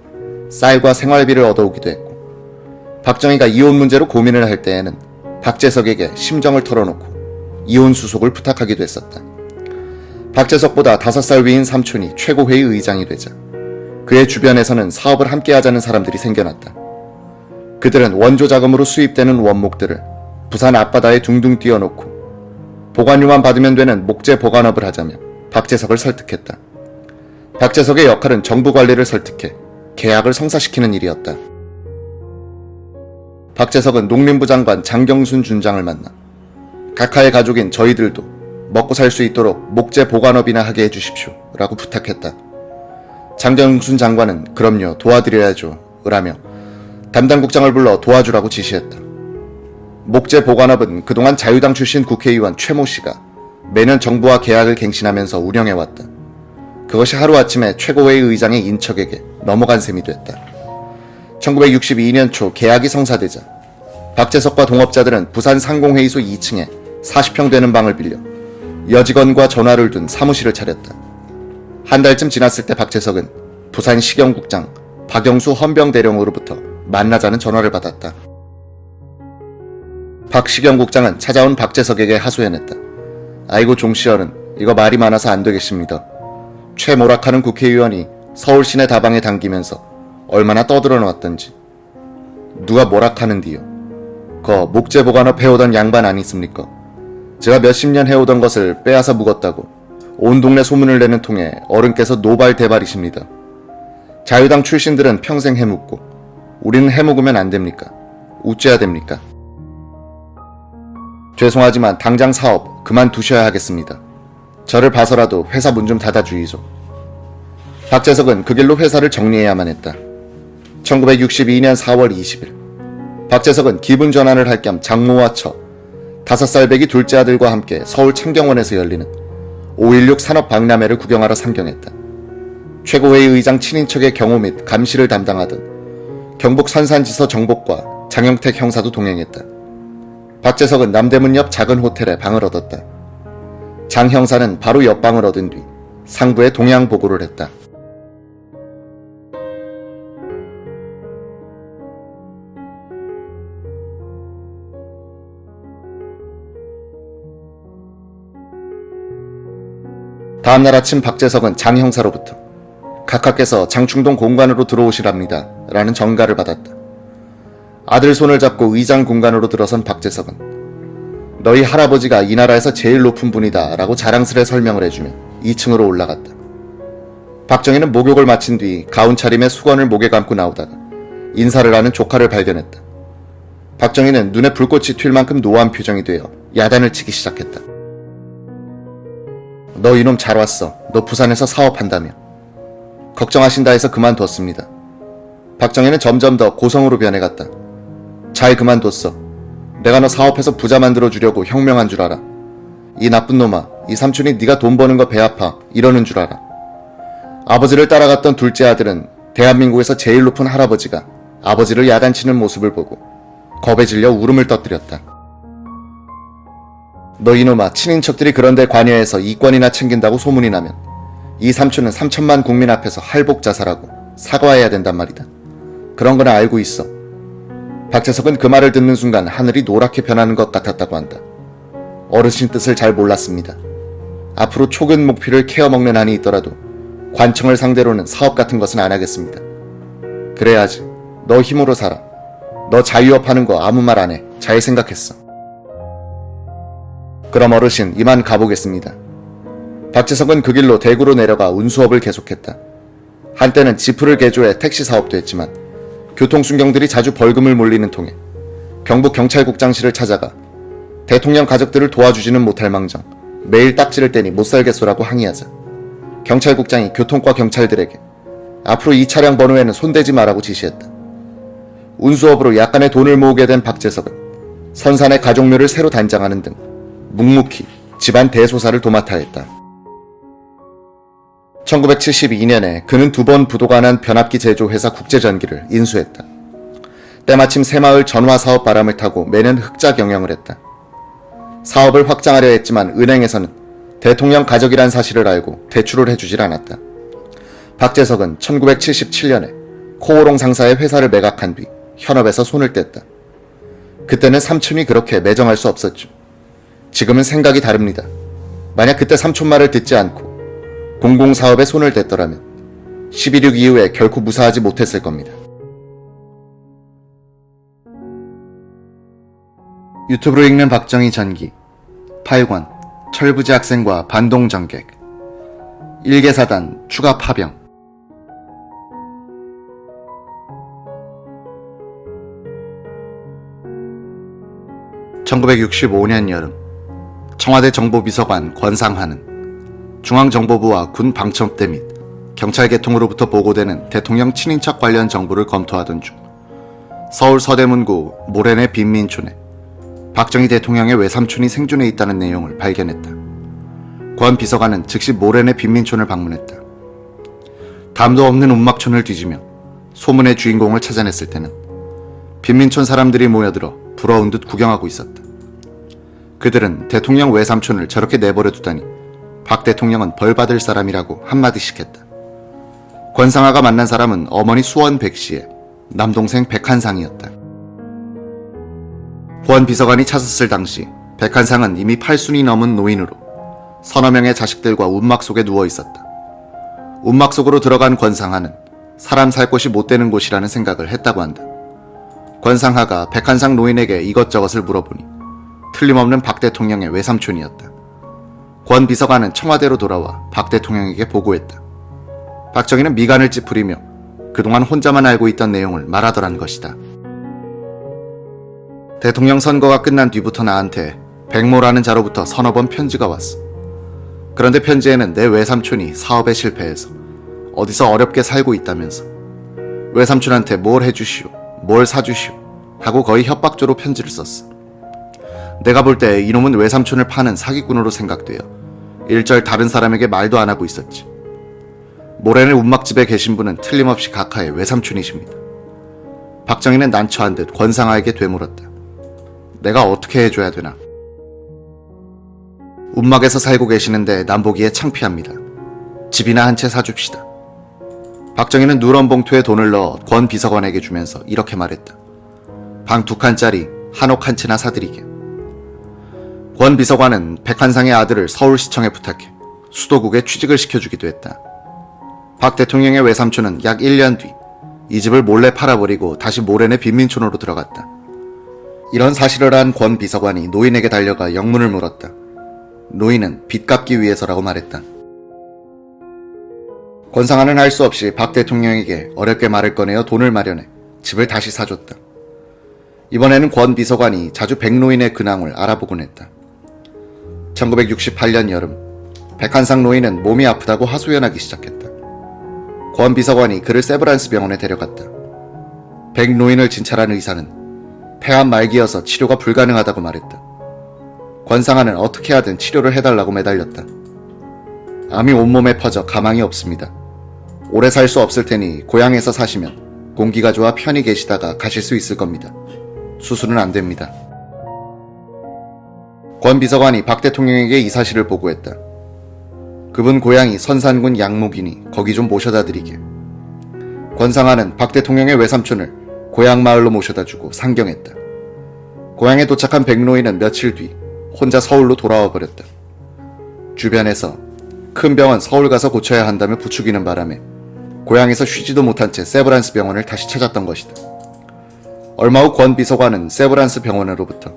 쌀과 생활비를 얻어오기도 했고, 박정희가 이혼 문제로 고민을 할 때에는 박재석에게 심정을 털어놓고 이혼 수속을 부탁하기도 했었다. 박재석보다 5살 위인 삼촌이 최고회의 의장이 되자 그의 주변에서는 사업을 함께 하자는 사람들이 생겨났다. 그들은 원조 자금으로 수입되는 원목들을 부산 앞바다에 둥둥 띄워놓고 보관료만 받으면 되는 목재 보관업을 하자며 박재석을 설득했다. 박재석의 역할은 정부 관리를 설득해 계약을 성사시키는 일이었다. 박재석은 농림부 장관 장경순 준장을 만나 각하의 가족인 저희들도 먹고 살 수 있도록 목재 보관업이나 하게 해주십시오 라고 부탁했다. 장경순 장관은 그럼요, 도와드려야죠 라며 담당국장을 불러 도와주라고 지시했다. 목재 보관업은 그동안 자유당 출신 국회의원 최모 씨가 매년 정부와 계약을 갱신하면서 운영해왔다. 그것이 하루아침에 최고회의 의장의 인척에게 넘어간 셈이 됐다. 1962년 초 계약이 성사되자 박재석과 동업자들은 부산 상공회의소 2층에 40평 되는 방을 빌려 여직원과 전화를 둔 사무실을 차렸다. 한 달쯤 지났을 때 박재석은 부산 시경국장 박영수 헌병대령으로부터 만나자는 전화를 받았다. 박 시경국장은 찾아온 박재석에게 하소연했다. 아이고 종시어른, 이거 말이 많아서 안 되겠습니다. 최모락하는 국회의원이 서울 시내 다방에 당기면서 얼마나 떠들어 놨던지. 누가 모락하는디요? 거 목재 보관업 해오던 양반 아니습니까? 제가 몇십 년 해오던 것을 빼앗아 묵었다고 온 동네 소문을 내는 통에 어른께서 노발대발이십니다. 자유당 출신들은 평생 해묵고 우리는 해묵으면 안 됩니까? 우째야 됩니까? 죄송하지만 당장 사업 그만두셔야 하겠습니다. 저를 봐서라도 회사 문 좀 닫아주이소. 박재석은 그 길로 회사를 정리해야만 했다. 1962년 4월 20일 박재석은 기분 전환을 할 겸 장모와 처 5살 배기 둘째 아들과 함께 서울 창경원에서 열리는 5.16 산업박람회를 구경하러 상경했다. 최고회의 의장 친인척의 경호 및 감시를 담당하던 경북 선산지서 정복과 장영택 형사도 동행했다. 박재석은 남대문 옆 작은 호텔에 방을 얻었다. 장 형사는 바로 옆방을 얻은 뒤 상부에 동향 보고를 했다. 다음날 아침 박재석은 장 형사로부터 각하께서 장충동 공간으로 들어오시랍니다 라는 전가를 받았다. 아들 손을 잡고 의장 공간으로 들어선 박재석은 너희 할아버지가 이 나라에서 제일 높은 분이다 라고 자랑스레 설명을 해주며 2층으로 올라갔다. 박정희는 목욕을 마친 뒤 가운 차림에 수건을 목에 감고 나오다가 인사를 하는 조카를 발견했다. 박정희는 눈에 불꽃이 튈 만큼 노한 표정이 되어 야단을 치기 시작했다. 너 이놈 잘 왔어. 너 부산에서 사업한다며. 걱정하신다 해서 그만뒀습니다. 박정희는 점점 더 고성으로 변해갔다. 잘 그만뒀어. 내가 너 사업해서 부자 만들어주려고 혁명한 줄 알아. 이 나쁜 놈아, 이 삼촌이 네가 돈 버는 거 배 아파 이러는 줄 알아. 아버지를 따라갔던 둘째 아들은 대한민국에서 제일 높은 할아버지가 아버지를 야단치는 모습을 보고 겁에 질려 울음을 터뜨렸다. 너 이놈아, 친인척들이 그런데 관여해서 이권이나 챙긴다고 소문이 나면 이 삼촌은 3천만 국민 앞에서 할복 자살하고 사과해야 된단 말이다. 그런 거나 알고 있어. 박재석은 그 말을 듣는 순간 하늘이 노랗게 변하는 것 같았다고 한다. 어르신 뜻을 잘 몰랐습니다. 앞으로 초근 목표를 케어먹는 한이 있더라도 관청을 상대로는 사업 같은 것은 안 하겠습니다. 그래야지. 너 힘으로 살아. 너 자유업하는 거 아무 말 안 해. 잘 생각했어. 그럼 어르신 이만 가보겠습니다. 박재석은 그 길로 대구로 내려가 운수업을 계속했다. 한때는 지프를 개조해 택시 사업도 했지만 교통순경들이 자주 벌금을 몰리는 통에 경북 경찰국장실을 찾아가 대통령 가족들을 도와주지는 못할 망정 매일 딱지를 떼니 못살겠소라고 항의하자 경찰국장이 교통과 경찰들에게 앞으로 이 차량 번호에는 손대지 마라고 지시했다. 운수업으로 약간의 돈을 모으게 된 박재석은 선산의 가족묘를 새로 단장하는 등 묵묵히 집안 대소사를 도맡아 했다. 1972년에 그는 2번 부도가 난 변압기 제조 회사 국제전기를 인수했다. 때마침 새마을 전화사업 바람을 타고 매년 흑자 경영을 했다. 사업을 확장하려 했지만 은행에서는 대통령 가족이란 사실을 알고 대출을 해주질 않았다. 박재석은 1977년에 코오롱 상사의 회사를 매각한 뒤 현업에서 손을 뗐다. 그때는 삼촌이 그렇게 매정할 수 없었죠. 지금은 생각이 다릅니다. 만약 그때 삼촌 말을 듣지 않고 공공사업에 손을 댔더라면 12.6 이후에 결코 무사하지 못했을 겁니다. 유튜브로 읽는 박정희 전기 8권 철부지 학생과 반동정객 1개사단 추가 파병 1965년 여름 청와대 정보비서관 권상하는 중앙정보부와 군 방첩대 및 경찰계통으로부터 보고되는 대통령 친인척 관련 정보를 검토하던 중 서울 서대문구 모래내 빈민촌에 박정희 대통령의 외삼촌이 생존해 있다는 내용을 발견했다. 권 비서관은 즉시 모래내 빈민촌을 방문했다. 담도 없는 운막촌을 뒤지며 소문의 주인공을 찾아냈을 때는 빈민촌 사람들이 모여들어 부러운 듯 구경하고 있었다. 그들은 대통령 외삼촌을 저렇게 내버려 두다니 박 대통령은 벌 받을 사람이라고 한마디씩 했다. 권상아가 만난 사람은 어머니 수원 백씨의 남동생 백한상이었다. 권 비서관이 찾았을 당시 백한상은 이미 8순이 넘은 노인으로 서너 명의 자식들과 운막 속에 누워 있었다. 운막 속으로 들어간 권상하는 사람 살 곳이 못 되는 곳이라는 생각을 했다고 한다. 권상하가 백한상 노인에게 이것저것을 물어보니 틀림없는 박 대통령의 외삼촌이었다. 권 비서관은 청와대로 돌아와 박 대통령에게 보고했다. 박정희는 미간을 찌푸리며 그동안 혼자만 알고 있던 내용을 말하더란 것이다. 대통령 선거가 끝난 뒤부터 나한테 백모라는 자로부터 서너 번 편지가 왔어. 그런데 편지에는 내 외삼촌이 사업에 실패해서 어디서 어렵게 살고 있다면서 외삼촌한테 뭘 해주시오, 뭘 사주시오 하고 거의 협박조로 편지를 썼어. 내가 볼 때 이놈은 외삼촌을 파는 사기꾼으로 생각되어 일절 다른 사람에게 말도 안 하고 있었지. 모래내 운막집에 계신 분은 틀림없이 각하의 외삼촌이십니다. 박정희는 난처한 듯 권상아에게 되물었다. 내가 어떻게 해줘야 되나? 운막에서 살고 계시는데 남보기에 창피합니다. 집이나 한 채 사줍시다. 박정희는 누런 봉투에 돈을 넣어 권 비서관에게 주면서 이렇게 말했다. 방 2칸짜리 한옥 한 채나 사드리게. 권 비서관은 백한상의 아들을 서울시청에 부탁해 수도국에 취직을 시켜주기도 했다. 박 대통령의 외삼촌은 약 1년 뒤 이 집을 몰래 팔아버리고 다시 모래내 빈민촌으로 들어갔다. 이런 사실을 안 권 비서관이 노인에게 달려가 영문을 물었다. 노인은 빚 갚기 위해서라고 말했다. 권상아는 할 수 없이 박 대통령에게 어렵게 말을 꺼내어 돈을 마련해 집을 다시 사줬다. 이번에는 권 비서관이 자주 백노인의 근황을 알아보곤 했다. 1968년 여름 백한상 노인은 몸이 아프다고 하소연하기 시작했다. 권 비서관이 그를 세브란스 병원에 데려갔다. 백노인을 진찰한 의사는 폐암 말기여서 치료가 불가능하다고 말했다. 권상아는 어떻게 하든 치료를 해달라고 매달렸다. 암이 온몸에 퍼져 가망이 없습니다. 오래 살 수 없을 테니 고향에서 사시면 공기가 좋아 편히 계시다가 가실 수 있을 겁니다. 수술은 안 됩니다. 권 비서관이 박 대통령에게 이 사실을 보고했다. 그분 고향이 선산군 양목이니 거기 좀 모셔다 드리게. 권상아는 박 대통령의 외삼촌을 고향 마을로 모셔다 주고 상경했다. 고향에 도착한 백노인은 며칠 뒤 혼자 서울로 돌아와 버렸다. 주변에서 큰 병원 서울 가서 고쳐야 한다며 부추기는 바람에 고향에서 쉬지도 못한 채 세브란스 병원을 다시 찾았던 것이다. 얼마 후 권 비서관은 세브란스 병원으로부터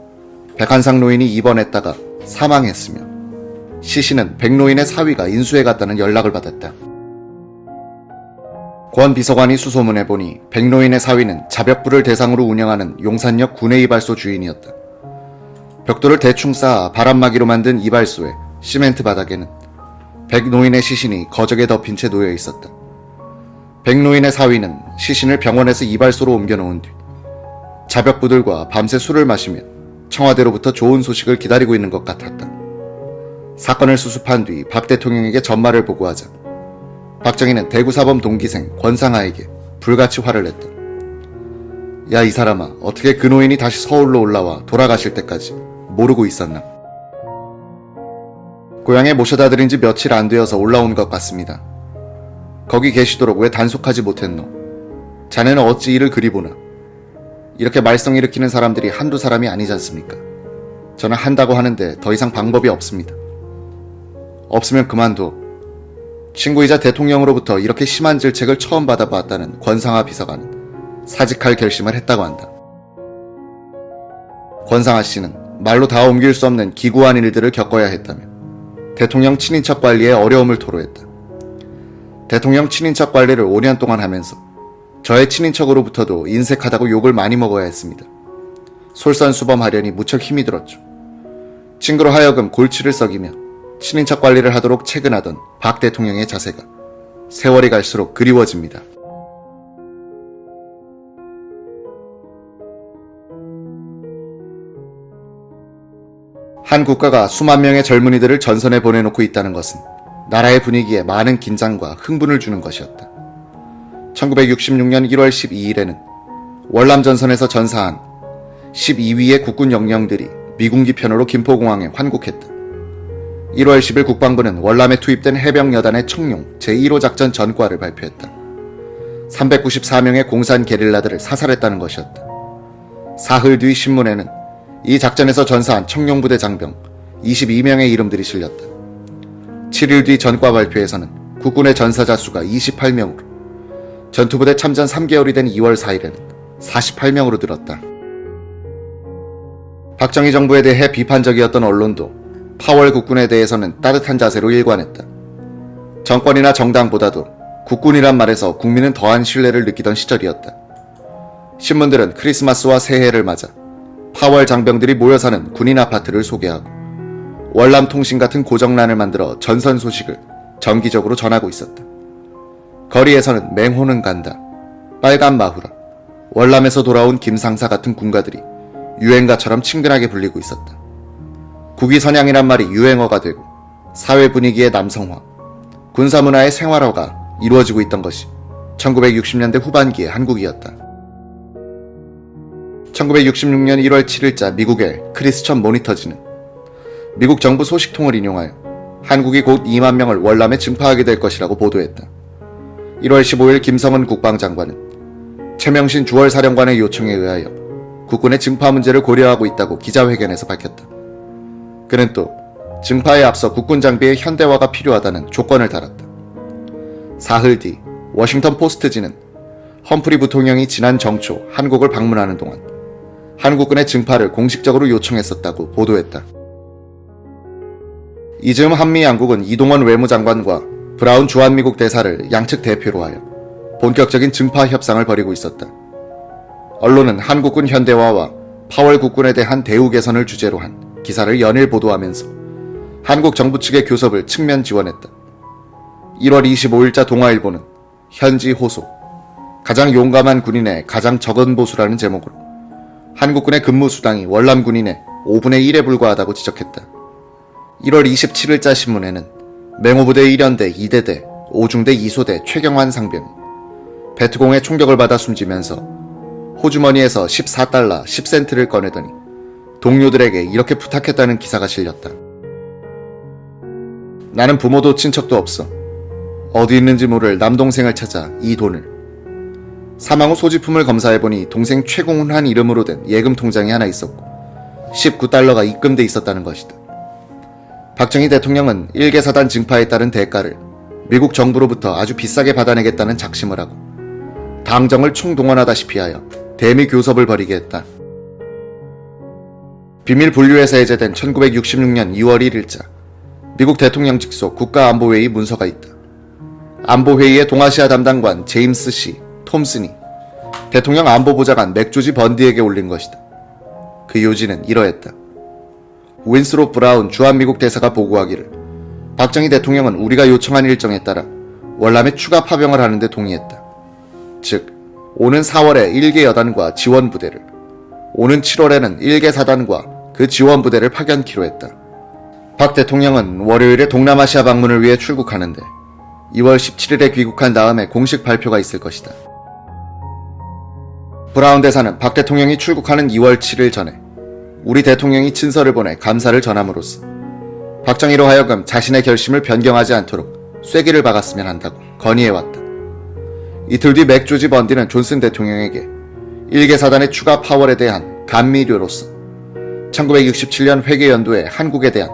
백한상 노인이 입원했다가 사망했으며 시신은 백노인의 사위가 인수해 갔다는 연락을 받았다. 권 비서관이 수소문해 보니 백노인의 사위는 자벽부를 대상으로 운영하는 용산역 구내이발소 주인이었다. 벽돌을 대충 쌓아 바람막이로 만든 이발소의 시멘트 바닥에는 백노인의 시신이 거적에 덮인 채 놓여 있었다. 백노인의 사위는 시신을 병원에서 이발소로 옮겨놓은 뒤 자벽부들과 밤새 술을 마시며 청와대로부터 좋은 소식을 기다리고 있는 것 같았다. 사건을 수습한 뒤 박 대통령에게 전말을 보고하자 박정희는 대구사범 동기생 권상아에게 불같이 화를 냈다. 야, 이 사람아, 어떻게 그 노인이 다시 서울로 올라와 돌아가실 때까지 모르고 있었나? 고향에 모셔다 드린 지 며칠 안 되어서 올라온 것 같습니다. 거기 계시도록 왜 단속하지 못했노? 자네는 어찌 이를 그리 보나? 이렇게 말썽 일으키는 사람들이 한두 사람이 아니지 않습니까? 저는 한다고 하는데 더 이상 방법이 없습니다. 없으면 그만둬. 친구이자 대통령으로부터 이렇게 심한 질책을 처음 받아봤다는 권상아 비서관은 사직할 결심을 했다고 한다. 권상아 씨는 말로 다 옮길 수 없는 기구한 일들을 겪어야 했다며 대통령 친인척 관리에 어려움을 토로했다. 대통령 친인척 관리를 5년 동안 하면서 저의 친인척으로부터도 인색하다고 욕을 많이 먹어야 했습니다. 솔선수범하려니 무척 힘이 들었죠. 친구로 하여금 골치를 썩이며 친인척 관리를 하도록 채근하던 박 대통령의 자세가 세월이 갈수록 그리워집니다. 한 국가가 수만 명의 젊은이들을 전선에 보내놓고 있다는 것은 나라의 분위기에 많은 긴장과 흥분을 주는 것이었다. 1966년 1월 12일에는 월남전선에서 전사한 12위의 국군 영령들이 미군기 편으로 김포공항에 환국했다. 1월 10일 국방부는 월남에 투입된 해병여단의 청룡 제1호 작전 전과를 발표했다. 394명의 공산 게릴라들을 사살했다는 것이었다. 사흘 뒤 신문에는 이 작전에서 전사한 청룡부대 장병 22명의 이름들이 실렸다. 7일 뒤 전과 발표에서는 국군의 전사자 수가 28명으로 전투부대 참전 3개월이 된 2월 4일에는 48명으로 늘었다. 박정희 정부에 대해 비판적이었던 언론도 파월 국군에 대해서는 따뜻한 자세로 일관했다. 정권이나 정당보다도 국군이란 말에서 국민은 더한 신뢰를 느끼던 시절이었다. 신문들은 크리스마스와 새해를 맞아 파월 장병들이 모여 사는 군인 아파트를 소개하고 월남통신 같은 고정란을 만들어 전선 소식을 정기적으로 전하고 있었다. 거리에서는 맹호는 간다, 빨간 마후라, 월남에서 돌아온 김상사 같은 군가들이 유행가처럼 친근하게 불리고 있었다. 국위선양이란 말이 유행어가 되고 사회 분위기의 남성화, 군사문화의 생활화가 이루어지고 있던 것이 1960년대 후반기의 한국이었다. 1966년 1월 7일자 미국의 크리스천 모니터지는 미국 정부 소식통을 인용하여 한국이 곧 2만 명을 월남에 증파하게 될 것이라고 보도했다. 1월 15일 김성은 국방장관은 최명신 주월사령관의 요청에 의하여 국군의 증파 문제를 고려하고 있다고 기자회견에서 밝혔다. 그는 또 증파에 앞서 국군 장비의 현대화가 필요하다는 조건을 달았다. 사흘 뒤 워싱턴 포스트지는 험프리 부통령이 지난 정초 한국을 방문하는 동안 한국군의 증파를 공식적으로 요청했었다고 보도했다. 이즈음 한미 양국은 이동원 외무장관과 브라운 주한미국 대사를 양측 대표로 하여 본격적인 증파 협상을 벌이고 있었다. 언론은 한국군 현대화와 파월 국군에 대한 대우 개선을 주제로 한 기사를 연일 보도하면서 한국 정부 측의 교섭을 측면 지원했다. 1월 25일자 동아일보는 현지 호소, 가장 용감한 군인의 가장 적은 보수라는 제목으로 한국군의 근무 수당이 월남 군인의 5분의 1에 불과하다고 지적했다. 1월 27일자 신문에는 맹호부대 1연대 2대대 5중대 2소대 최경환 상병이 베트공의 총격을 받아 숨지면서 호주머니에서 14달러 10센트를 꺼내더니 동료들에게 이렇게 부탁했다는 기사가 실렸다. 나는 부모도 친척도 없어. 어디 있는지 모를 남동생을 찾아 이 돈을. 사망 후 소지품을 검사해보니 동생 최공훈한 이름으로 된 예금 통장이 하나 있었고 $19가 입금돼 있었다는 것이다. 박정희 대통령은 일개 사단 증파에 따른 대가를 미국 정부로부터 아주 비싸게 받아내겠다는 작심을 하고 당정을 총동원하다시피 하여 대미 교섭을 벌이게 했다. 비밀 분류에서 해제된 1966년 2월 1일자 미국 대통령 직속 국가안보회의 문서가 있다. 안보회의의 동아시아 담당관 제임스 C. 톰슨이 대통령 안보보좌관 맥조지 번디에게 올린 것이다. 그 요지는 이러했다. 윈스롭 브라운 주한미국 대사가 보고하기를 박정희 대통령은 우리가 요청한 일정에 따라 월남에 추가 파병을 하는데 동의했다. 즉 오는 4월에 1개 여단과 지원부대를, 오는 7월에는 1개 사단과 그 지원부대를 파견키로 했다. 박 대통령은 월요일에 동남아시아 방문을 위해 출국하는데 2월 17일에 귀국한 다음에 공식 발표가 있을 것이다. 브라운 대사는 박 대통령이 출국하는 2월 7일 전에 우리 대통령이 친서를 보내 감사를 전함으로써 박정희로 하여금 자신의 결심을 변경하지 않도록 쐐기를 박았으면 한다고 건의해왔다. 이틀 뒤 맥조지 번디는 존슨 대통령에게 일개 사단의 추가 파월에 대한 감미료로서 1967년 회계연도에 한국에 대한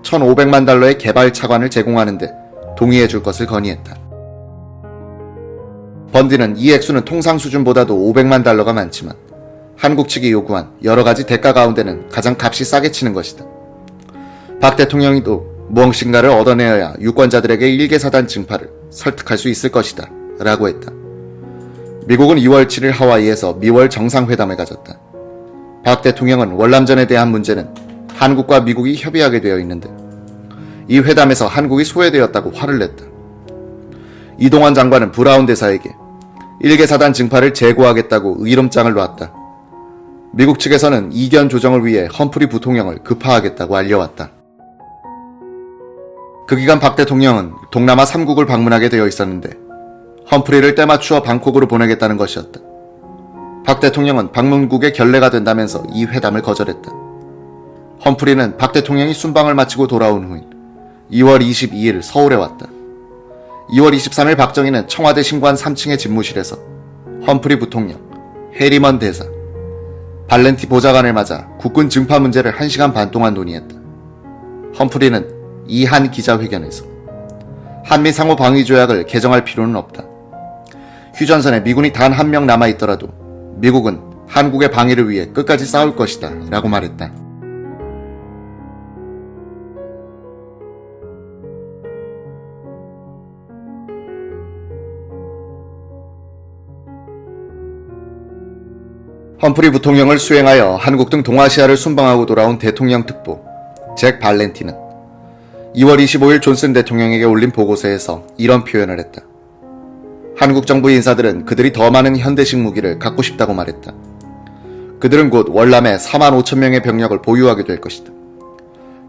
$1,500만 개발 차관을 제공하는데 동의해줄 것을 건의했다. 번디는 이 액수는 통상 수준보다도 $500만 많지만 한국 측이 요구한 여러가지 대가 가운데는 가장 값이 싸게 치는 것이다. 박 대통령이도 무엇인가를 얻어내어야 유권자들에게 일개 사단 증파를 설득할 수 있을 것이다 라고 했다. 미국은 2월 7일 하와이에서 미월 정상회담을 가졌다. 박 대통령은 월남전에 대한 문제는 한국과 미국이 협의하게 되어 있는데 이 회담에서 한국이 소외되었다고 화를 냈다. 이동환 장관은 브라운 대사에게 일개 사단 증파를 재고하겠다고 의름장을 놨다. 미국 측에서는 이견 조정을 위해 험프리 부통령을 급파하겠다고 알려왔다. 그 기간 박 대통령은 동남아 3국을 방문하게 되어 있었는데 험프리를 때맞추어 방콕으로 보내겠다는 것이었다. 박 대통령은 방문국의 결례가 된다면서 이 회담을 거절했다. 험프리는 박 대통령이 순방을 마치고 돌아온 후인 2월 22일 서울에 왔다. 2월 23일 박정희는 청와대 신관 3층의 집무실에서 험프리 부통령, 해리먼 대사, 발렌티 보좌관을 맞아 국군 증파 문제를 1시간 반 동안 논의했다. 험프리는 이 한 기자회견에서 한미 상호 방위 조약을 개정할 필요는 없다. 휴전선에 미군이 단 한 명 남아있더라도 미국은 한국의 방위를 위해 끝까지 싸울 것이다 라고 말했다. 험프리 부통령을 수행하여 한국 등 동아시아를 순방하고 돌아온 대통령 특보 잭 발렌티는 2월 25일 존슨 대통령에게 올린 보고서에서 이런 표현을 했다. 한국 정부 인사들은 그들이 더 많은 현대식 무기를 갖고 싶다고 말했다. 그들은 곧 월남에 4만 5천 명의 병력을 보유하게 될 것이다.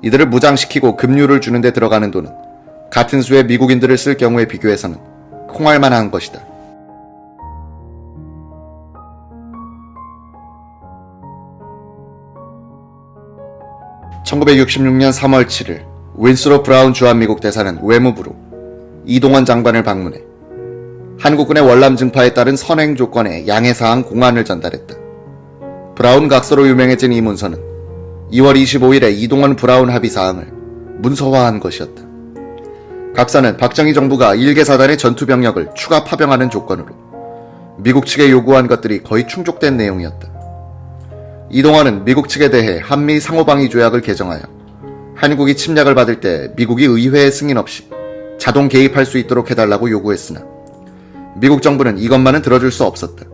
이들을 무장시키고 급료를 주는 데 들어가는 돈은 같은 수의 미국인들을 쓸 경우에 비교해서는 콩알만한 것이다. (1966년 3월 7일) 윈스롭 브라운 주한미국 대사는 외무부로 이동환 장관을 방문해 한국군의 월남 증파에 따른 선행 조건의 양해사항 공안을 전달했다. 브라운 각서로 유명해진 이 문서는 2월 25일에 이동환 브라운 합의사항을 문서화한 것이었다. 각서는 박정희 정부가 일개 사단의 전투병력을 추가 파병하는 조건으로 미국 측에 요구한 것들이 거의 충족된 내용이었다. 이동환은 미국 측에 대해 한미 상호방위 조약을 개정하여 한국이 침략을 받을 때 미국이 의회의 승인 없이 자동 개입할 수 있도록 해달라고 요구했으나 미국 정부는 이것만은 들어줄 수 없었다.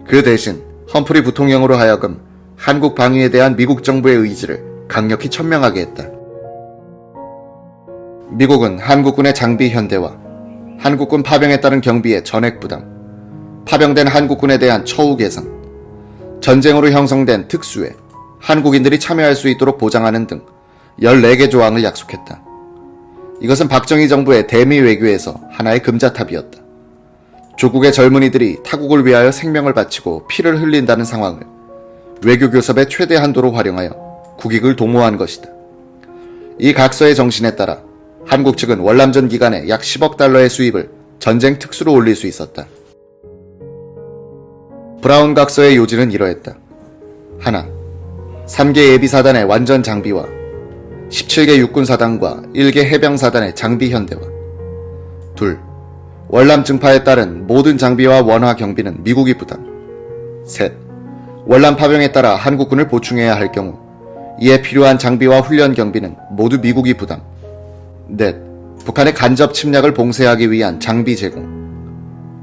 그 대신 험프리 부통령으로 하여금 한국 방위에 대한 미국 정부의 의지를 강력히 천명하게 했다. 미국은 한국군의 장비 현대화, 한국군 파병에 따른 경비의 전액 부담, 파병된 한국군에 대한 처우 개선, 전쟁으로 형성된 특수에 한국인들이 참여할 수 있도록 보장하는 등 14개 조항을 약속했다. 이것은 박정희 정부의 대미 외교에서 하나의 금자탑이었다. 조국의 젊은이들이 타국을 위하여 생명을 바치고 피를 흘린다는 상황을 외교 교섭의 최대 한도로 활용하여 국익을 도모한 것이다. 이 각서의 정신에 따라 한국 측은 월남전 기간에 약 $10억 수입을 전쟁 특수로 올릴 수 있었다. 브라운 각서의 요지는 이러했다. 하나, 3개 예비사단의 완전 장비와 17개 육군사단과 1개 해병사단의 장비 현대화. 2. 월남 증파에 따른 모든 장비와 원화 경비는 미국이 부담. 3. 월남 파병에 따라 한국군을 보충해야 할 경우 이에 필요한 장비와 훈련 경비는 모두 미국이 부담. 4. 북한의 간접 침략을 봉쇄하기 위한 장비 제공.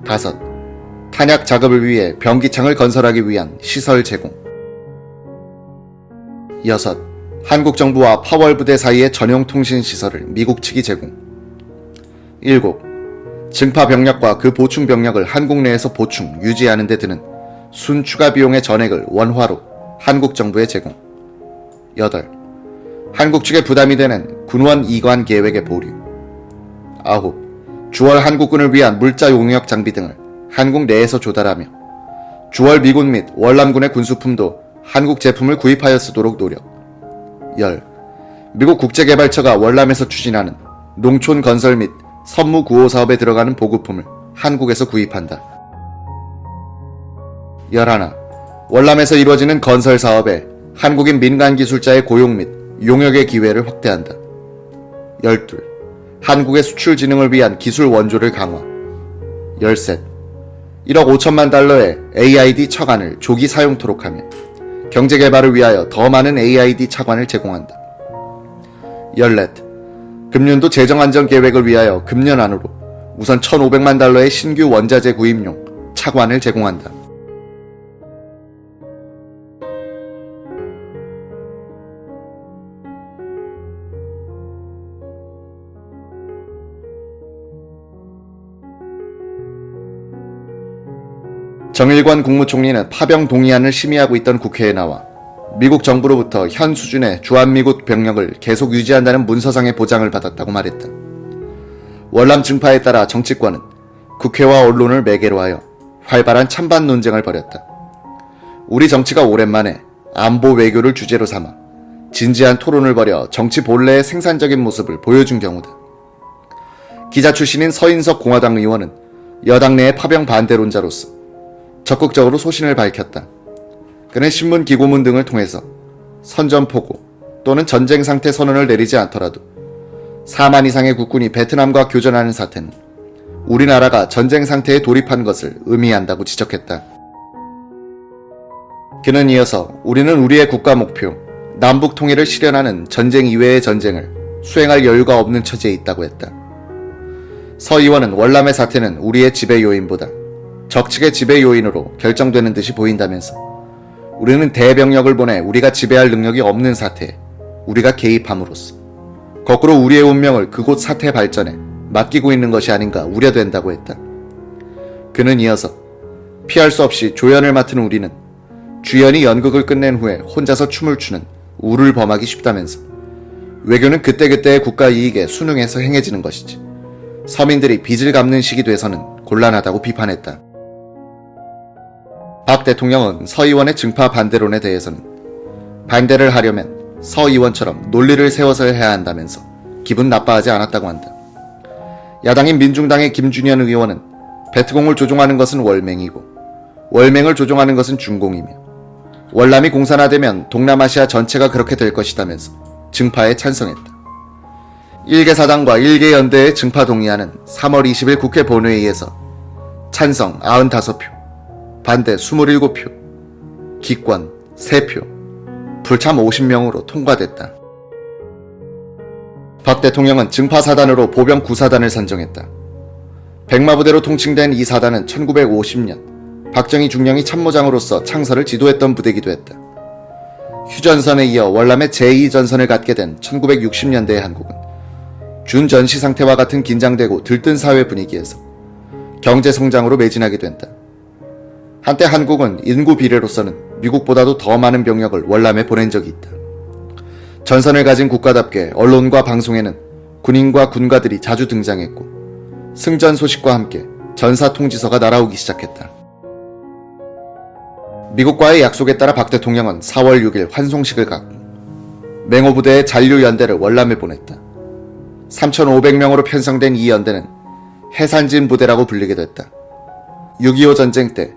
5. 탄약 작업을 위해 병기창을 건설하기 위한 시설 제공. 6. 한국 정부와 파월 부대 사이의 전용 통신 시설을 미국 측이 제공. 7. 증파 병력과 그 보충 병력을 한국 내에서 보충, 유지하는 데 드는 순 추가 비용의 전액을 원화로 한국 정부에 제공. 8. 한국 측에 부담이 되는 군원 이관 계획의 보류. 9. 주월 한국군을 위한 물자 용역 장비 등을 한국 내에서 조달하며 주월 미군 및 월남군의 군수품도 한국 제품을 구입하여 쓰도록 노력. 10. 미국 국제개발처가 월남에서 추진하는 농촌 건설 및 선무 구호 사업에 들어가는 보급품을 한국에서 구입한다. 11. 월남에서 이루어지는 건설 사업에 한국인 민간 기술자의 고용 및 용역의 기회를 확대한다. 12. 한국의 수출 진흥을 위한 기술 원조를 강화. 13. 1억 5천만 달러의 AID 차관을 조기 사용토록 하며 경제개발을 위하여 더 많은 AID 차관을 제공한다. 14. 금년도 재정안정계획을 위하여 금년 안으로 우선 1,500만 달러의 신규 원자재 구입용 차관을 제공한다. 정일관 국무총리는 파병 동의안을 심의하고 있던 국회에 나와 미국 정부로부터 현 수준의 주한미군 병력을 계속 유지한다는 문서상의 보장을 받았다고 말했다. 월남 증파에 따라 정치권은 국회와 언론을 매개로 하여 활발한 찬반 논쟁을 벌였다. 우리 정치가 오랜만에 안보 외교를 주제로 삼아 진지한 토론을 벌여 정치 본래의 생산적인 모습을 보여준 경우다. 기자 출신인 서인석 공화당 의원은 여당 내의 파병 반대론자로서 적극적으로 소신을 밝혔다. 그는 신문 기고문 등을 통해서 선전포고 또는 전쟁 상태 선언을 내리지 않더라도 4만 이상의 국군이 베트남과 교전하는 사태는 우리나라가 전쟁 상태에 돌입한 것을 의미한다고 지적했다. 그는 이어서 우리는 우리의 국가 목표, 남북 통일을 실현하는 전쟁 이외의 전쟁을 수행할 여유가 없는 처지에 있다고 했다. 서 의원은 월남의 사태는 우리의 지배 요인보다 적측의 지배 요인으로 결정되는 듯이 보인다면서 우리는 대병력을 보내 우리가 지배할 능력이 없는 사태에 우리가 개입함으로써 거꾸로 우리의 운명을 그곳 사태 발전에 맡기고 있는 것이 아닌가 우려된다고 했다. 그는 이어서 피할 수 없이 조연을 맡은 우리는 주연이 연극을 끝낸 후에 혼자서 춤을 추는 우를 범하기 쉽다면서 외교는 그때그때의 국가 이익에 순응해서 행해지는 것이지 서민들이 빚을 갚는 시기 돼서는 곤란하다고 비판했다. 박 대통령은 서 의원의 증파 반대론에 대해서는 반대를 하려면 서 의원처럼 논리를 세워서 해야 한다면서 기분 나빠하지 않았다고 한다. 야당인 민중당의 김준현 의원은 베트공을 조종하는 것은 월맹이고 월맹을 조종하는 것은 중공이며 월남이 공산화되면 동남아시아 전체가 그렇게 될 것이다면서 증파에 찬성했다. 1개 사단과 1개 연대의 증파 동의안은 3월 20일 국회 본회의에서 찬성 95표, 반대 27표, 기권 3표, 불참 50명으로 통과됐다. 박 대통령은 증파사단으로 보병 9사단을 선정했다. 백마부대로 통칭된 이 사단은 1950년 박정희 중령이 참모장으로서 창설을 지도했던 부대이기도 했다. 휴전선에 이어 월남의 제2전선을 갖게 된 1960년대의 한국은 준전시 상태와 같은 긴장되고 들뜬 사회 분위기에서 경제성장으로 매진하게 된다. 한때 한국은 인구 비례로서는 미국보다도 더 많은 병력을 월남에 보낸 적이 있다. 전선을 가진 국가답게 언론과 방송에는 군인과 군가들이 자주 등장했고 승전 소식과 함께 전사 통지서가 날아오기 시작했다. 미국과의 약속에 따라 박 대통령은 4월 6일 환송식을 갖고 맹호부대의 잔류연대를 월남에 보냈다. 3,500명으로 편성된 이 연대는 해산진 부대라고 불리게 됐다. 6.25 전쟁 때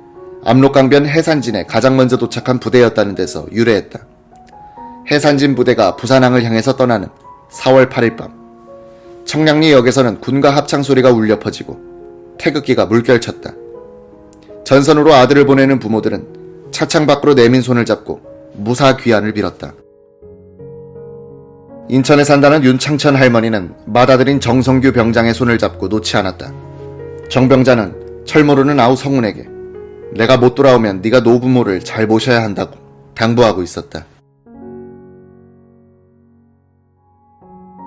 압록강변 해산진에 가장 먼저 도착한 부대였다는 데서 유래했다. 해산진 부대가 부산항을 향해서 떠나는 4월 8일 밤, 청량리역에서는 군가 합창 소리가 울려 퍼지고 태극기가 물결쳤다. 전선으로 아들을 보내는 부모들은 차창 밖으로 내민 손을 잡고 무사 귀환을 빌었다. 인천에 산다는 윤창천 할머니는 맏아들인 정성규 병장의 손을 잡고 놓지 않았다. 정 병자는 철모르는 아우 성훈에게 내가 못 돌아오면 네가 노부모를 잘 모셔야 한다고 당부하고 있었다.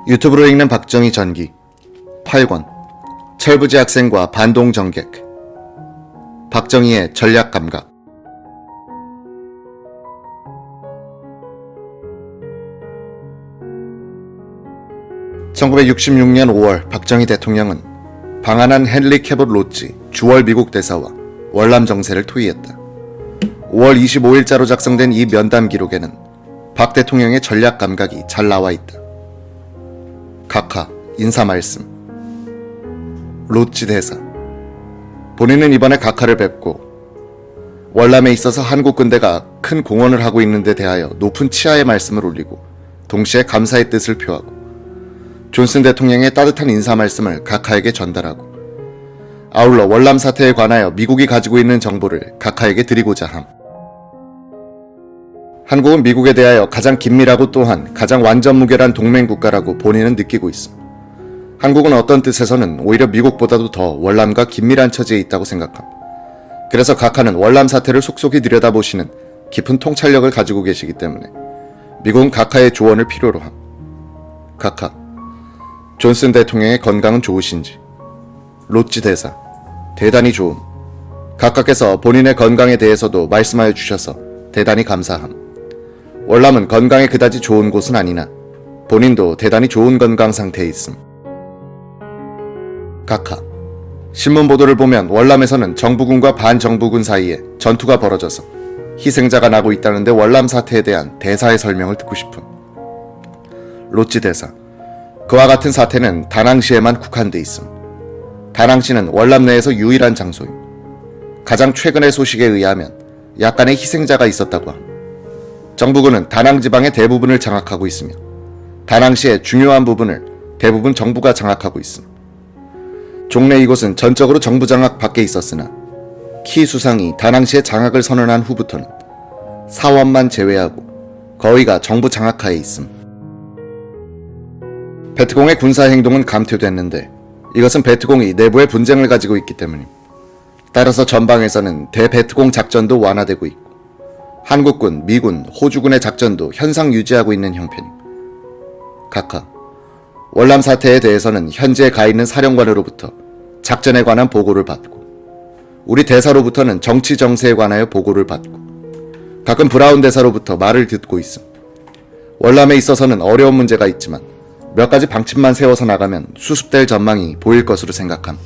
유튜브로 읽는 박정희 전기 8권 철부지 학생과 반동 정객 박정희의 전략 감각 1966년 5월 박정희 대통령은 방한한 헨리 캐봇 로치 주월 미국 대사와 월남 정세를 토의했다. 5월 25일자로 작성된 이 면담 기록에는 박 대통령의 전략 감각이 잘 나와 있다. 각하 인사 말씀. 로치 대사. 본인은 이번에 각하를 뵙고 월남에 있어서 한국 군대가 큰 공헌을 하고 있는 데 대하여 높은 치하의 말씀을 올리고 동시에 감사의 뜻을 표하고 존슨 대통령의 따뜻한 인사 말씀을 각하에게 전달하고 아울러 월남 사태에 관하여 미국이 가지고 있는 정보를 각하에게 드리고자 함. 한국은 미국에 대하여 가장 긴밀하고 또한 가장 완전무결한 동맹국가라고 본인은 느끼고 있음. 한국은 어떤 뜻에서는 오히려 미국보다도 더 월남과 긴밀한 처지에 있다고 생각함. 그래서 각하는 월남 사태를 속속히 들여다보시는 깊은 통찰력을 가지고 계시기 때문에 미국은 각하의 조언을 필요로 함. 각하, 존슨 대통령의 건강은 좋으신지? 로치 대사, 대단히 좋음. 각하께서 본인의 건강에 대해서도 말씀하여 주셔서 대단히 감사함. 월남은 건강에 그다지 좋은 곳은 아니나 본인도 대단히 좋은 건강 상태에 있음. 각하, 신문 보도를 보면 월남에서는 정부군과 반정부군 사이에 전투가 벌어져서 희생자가 나고 있다는데 월남 사태에 대한 대사의 설명을 듣고 싶음. 로치 대사, 그와 같은 사태는 다낭시에만 국한돼 있음. 다낭시는 월남 내에서 유일한 장소임. 가장 최근의 소식에 의하면 약간의 희생자가 있었다고 함. 정부군은 다낭 지방의 대부분을 장악하고 있으며 다낭시의 중요한 부분을 대부분 정부가 장악하고 있음. 종래 이곳은 전적으로 정부 장악 밖에 있었으나 키 수상이 다낭시의 장악을 선언한 후부터는 사원만 제외하고 거의가 정부 장악하에 있음. 베트공의 군사 행동은 감퇴됐는데 이것은 베트공이 내부의 분쟁을 가지고 있기 때문임. 따라서 전방에서는 대베트공 작전도 완화되고 있고 한국군, 미군, 호주군의 작전도 현상 유지하고 있는 형편임. 각하, 월남 사태에 대해서는 현재 가 있는 사령관으로부터 작전에 관한 보고를 받고 우리 대사로부터는 정치 정세에 관하여 보고를 받고 가끔 브라운 대사로부터 말을 듣고 있음. 월남에 있어서는 어려운 문제가 있지만 몇 가지 방침만 세워서 나가면 수습될 전망이 보일 것으로 생각함.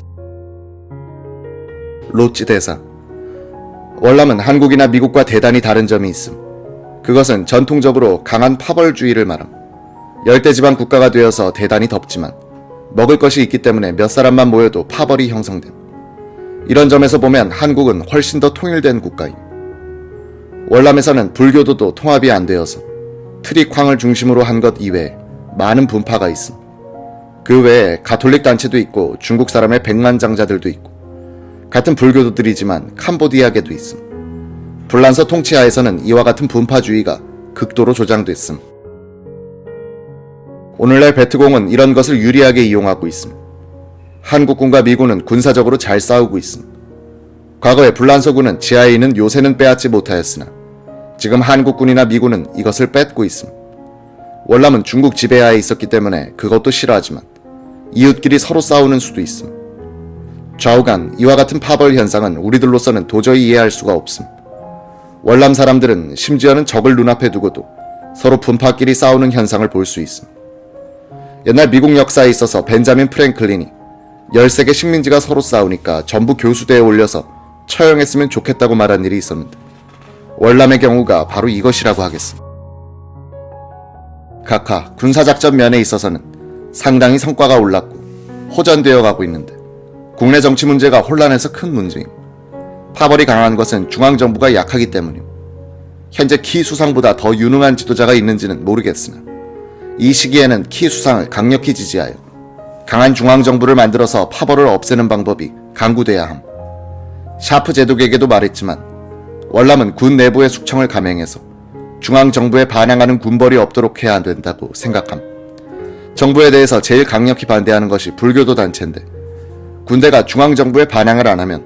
로치 대사, 월남은 한국이나 미국과 대단히 다른 점이 있음. 그것은 전통적으로 강한 파벌주의를 말함. 열대지방 국가가 되어서 대단히 덥지만 먹을 것이 있기 때문에 몇 사람만 모여도 파벌이 형성됨. 이런 점에서 보면 한국은 훨씬 더 통일된 국가임. 월남에서는 불교도도 통합이 안 되어서 트릭황을 중심으로 한 것 이외에 많은 분파가 있음. 그 외에 가톨릭 단체도 있고 중국 사람의 백만장자들도 있고 같은 불교도들이지만 캄보디아계도 있음. 불란서 통치하에서는 이와 같은 분파주의가 극도로 조장됐음. 오늘날 베트공은 이런 것을 유리하게 이용하고 있음. 한국군과 미군은 군사적으로 잘 싸우고 있음. 과거에 불란서군은 지하에 있는 요새는 빼앗지 못하였으나 지금 한국군이나 미군은 이것을 뺏고 있음. 월남은 중국 지배하에 있었기 때문에 그것도 싫어하지만 이웃끼리 서로 싸우는 수도 있음. 좌우간 이와 같은 파벌 현상은 우리들로서는 도저히 이해할 수가 없음. 월남 사람들은 심지어는 적을 눈앞에 두고도 서로 분파끼리 싸우는 현상을 볼 수 있음. 옛날 미국 역사에 있어서 벤자민 프랭클린이 13개 식민지가 서로 싸우니까 전부 교수대에 올려서 처형했으면 좋겠다고 말한 일이 있었는데 월남의 경우가 바로 이것이라고 하겠음. 각하, 군사작전 면에 있어서는 상당히 성과가 올랐고 호전되어 가고 있는데 국내 정치 문제가 혼란해서 큰 문제임. 파벌이 강한 것은 중앙정부가 약하기 때문임. 현재 키 수상보다 더 유능한 지도자가 있는지는 모르겠으나 이 시기에는 키 수상을 강력히 지지하여 강한 중앙정부를 만들어서 파벌을 없애는 방법이 강구돼야 함. 샤프 제독에게도 말했지만 월남은 군 내부의 숙청을 감행해서 중앙정부에 반항하는 군벌이 없도록 해야 된다고 생각함. 정부에 대해서 제일 강력히 반대하는 것이 불교도 단체인데 군대가 중앙정부에 반항을 안 하면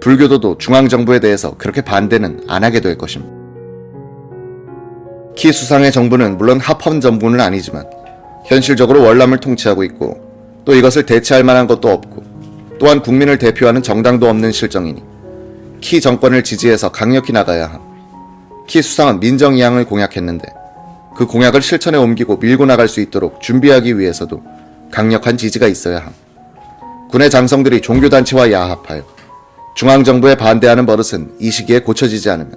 불교도도 중앙정부에 대해서 그렇게 반대는 안 하게 될 것임. 키 수상의 정부는 물론 합헌 정부는 아니지만 현실적으로 월남을 통치하고 있고 또 이것을 대체할 만한 것도 없고 또한 국민을 대표하는 정당도 없는 실정이니 키 정권을 지지해서 강력히 나가야 함. 키 수상은 민정이양을 공약했는데 그 공약을 실천에 옮기고 밀고 나갈 수 있도록 준비하기 위해서도 강력한 지지가 있어야 함. 군의 장성들이 종교단체와 야합하여 중앙정부에 반대하는 버릇은 이 시기에 고쳐지지 않으면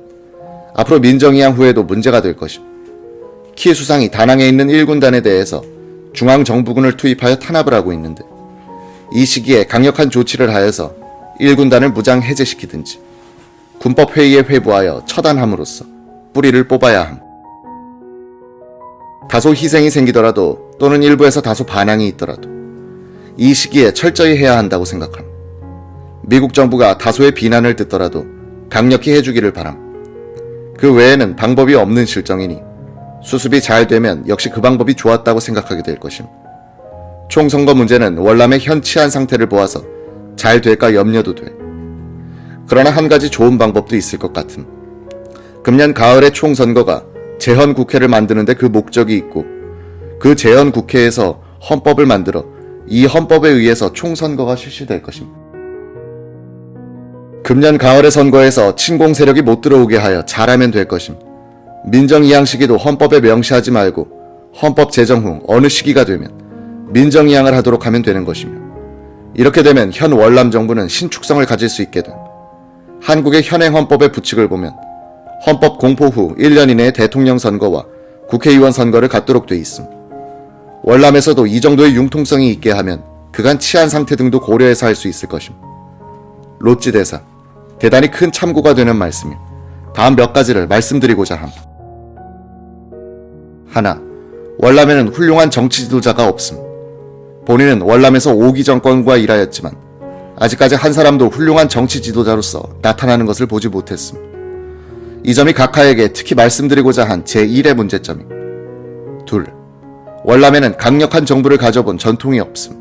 앞으로 민정이양 후에도 문제가 될 것임. 키 수상이 다낭에 있는 1군단에 대해서 중앙정부군을 투입하여 탄압을 하고 있는데 이 시기에 강력한 조치를 하여서 1군단을 무장 해제시키든지 군법회의에 회부하여 처단함으로써 뿌리를 뽑아야 함. 다소 희생이 생기더라도 또는 일부에서 다소 반항이 있더라도 이 시기에 철저히 해야 한다고 생각함. 미국 정부가 다소의 비난을 듣더라도 강력히 해주기를 바람. 그 외에는 방법이 없는 실정이니 수습이 잘 되면 역시 그 방법이 좋았다고 생각하게 될 것임. 총선거 문제는 월남의 현 치안 상태를 보아서 잘 될까 염려도 돼. 그러나 한 가지 좋은 방법도 있을 것 같음. 금년 가을에 총선거가 재헌국회를 만드는데 그 목적이 있고 그 재헌국회에서 헌법을 만들어 이 헌법에 의해서 총선거가 실시될 것임. 금년 가을의 선거에서 친공 세력이 못 들어오게 하여 잘하면 될 것임. 민정이양 시기도 헌법에 명시하지 말고 헌법 제정 후 어느 시기가 되면 민정이양을 하도록 하면 되는 것이며 이렇게 되면 현 월남 정부는 신축성을 가질 수 있게 됨. 한국의 현행 헌법의 부칙을 보면 헌법 공포 후 1년 이내에 대통령 선거와 국회의원 선거를 갖도록 돼 있음. 월남에서도 이 정도의 융통성이 있게 하면 그간 치안 상태 등도 고려해서 할 수 있을 것임. 로찌 대사, 대단히 큰 참고가 되는 말씀이 다음 몇 가지를 말씀드리고자 함. 하나, 월남에는 훌륭한 정치 지도자가 없음. 본인은 월남에서 5기 정권과 일하였지만 아직까지 한 사람도 훌륭한 정치 지도자로서 나타나는 것을 보지 못했음. 이 점이 각하에게 특히 말씀드리고자 한 제1의 문제점이. 둘, 월남에는 강력한 정부를 가져본 전통이 없음.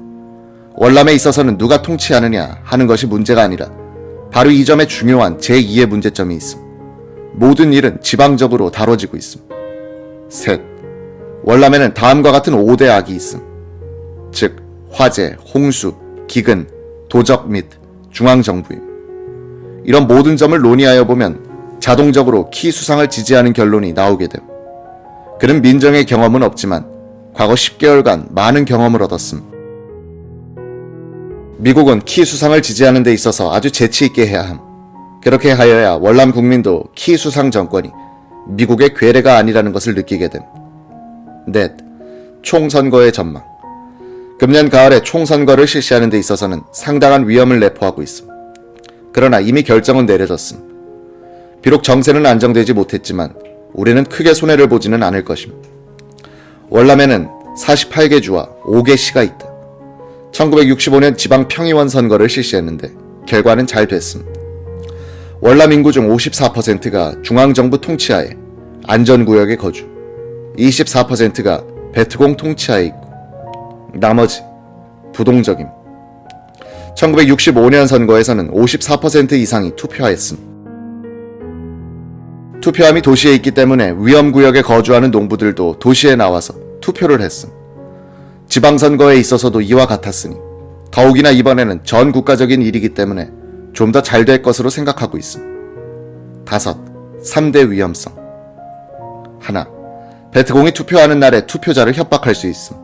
월남에 있어서는 누가 통치하느냐 하는 것이 문제가 아니라 바로 이 점에 중요한 제2의 문제점이 있음. 모든 일은 지방적으로 다뤄지고 있음. 셋, 월남에는 다음과 같은 5대 악이 있음. 즉 화재, 홍수, 기근, 도적 및 중앙정부임. 이런 모든 점을 논의하여 보면 자동적으로 키 수상을 지지하는 결론이 나오게 됨. 그는 민정의 경험은 없지만 과거 10개월간 많은 경험을 얻었음. 미국은 키 수상을 지지하는 데 있어서 아주 재치 있게 해야 함. 그렇게 하여야 월남 국민도 키 수상 정권이 미국의 괴뢰가 아니라는 것을 느끼게 됨. 넷, 총선거의 전망. 금년 가을에 총선거를 실시하는 데 있어서는 상당한 위험을 내포하고 있음. 그러나 이미 결정은 내려졌음. 비록 정세는 안정되지 못했지만 우리는 크게 손해를 보지는 않을 것임. 월남에는 48개 주와 5개 시가 있다. 1965년 지방 평의원 선거를 실시했는데 결과는 잘 됐음. 월남 인구 중 54%가 중앙정부 통치하에 안전구역에 거주, 24%가 베트공 통치하에 있고 나머지 부동적임. 1965년 선거에서는 54% 이상이 투표하였음. 투표함이 도시에 있기 때문에 위험구역에 거주하는 농부들도 도시에 나와서 투표를 했음. 지방선거에 있어서도 이와 같았으니 더욱이나 이번에는 전 국가적인 일이기 때문에 좀 더 잘 될 것으로 생각하고 있음. 다섯, 3대 위험성. 하나, 베트공이 투표하는 날에 투표자를 협박할 수 있음.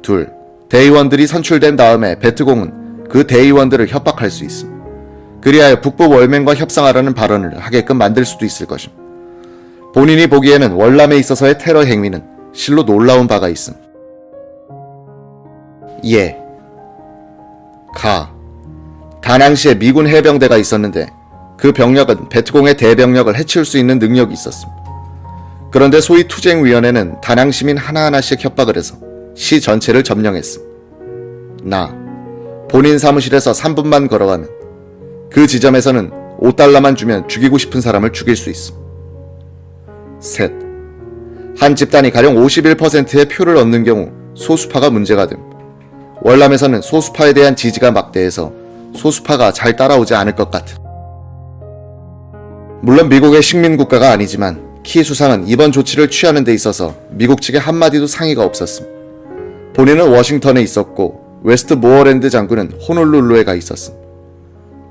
둘, 대의원들이 선출된 다음에 베트공은 그 대의원들을 협박할 수 있음. 그리하여 북부 월맹과 협상하라는 발언을 하게끔 만들 수도 있을 것임. 본인이 보기에는 월남에 있어서의 테러 행위는 실로 놀라운 바가 있음. 예. 가. 다낭시에 미군 해병대가 있었는데 그 병력은 베트공의 대병력을 해치울 수 있는 능력이 있었음. 그런데 소위 투쟁위원회는 다낭 시민 하나하나씩 협박을 해서 시 전체를 점령했음. 본인 사무실에서 3분만 걸어가면 그 지점에서는 5달러만 주면 죽이고 싶은 사람을 죽일 수 있음. 셋, 한 집단이 가령 51%의 표를 얻는 경우 소수파가 문제가 됨. 월남에서는 소수파에 대한 지지가 막대해서 소수파가 잘 따라오지 않을 것 같음. 물론 미국의 식민국가가 아니지만 키 수상은 이번 조치를 취하는 데 있어서 미국 측에 한마디도 상의가 없었음. 본인은 워싱턴에 있었고 웨스트 모어랜드 장군은 호놀룰루에 가 있었음.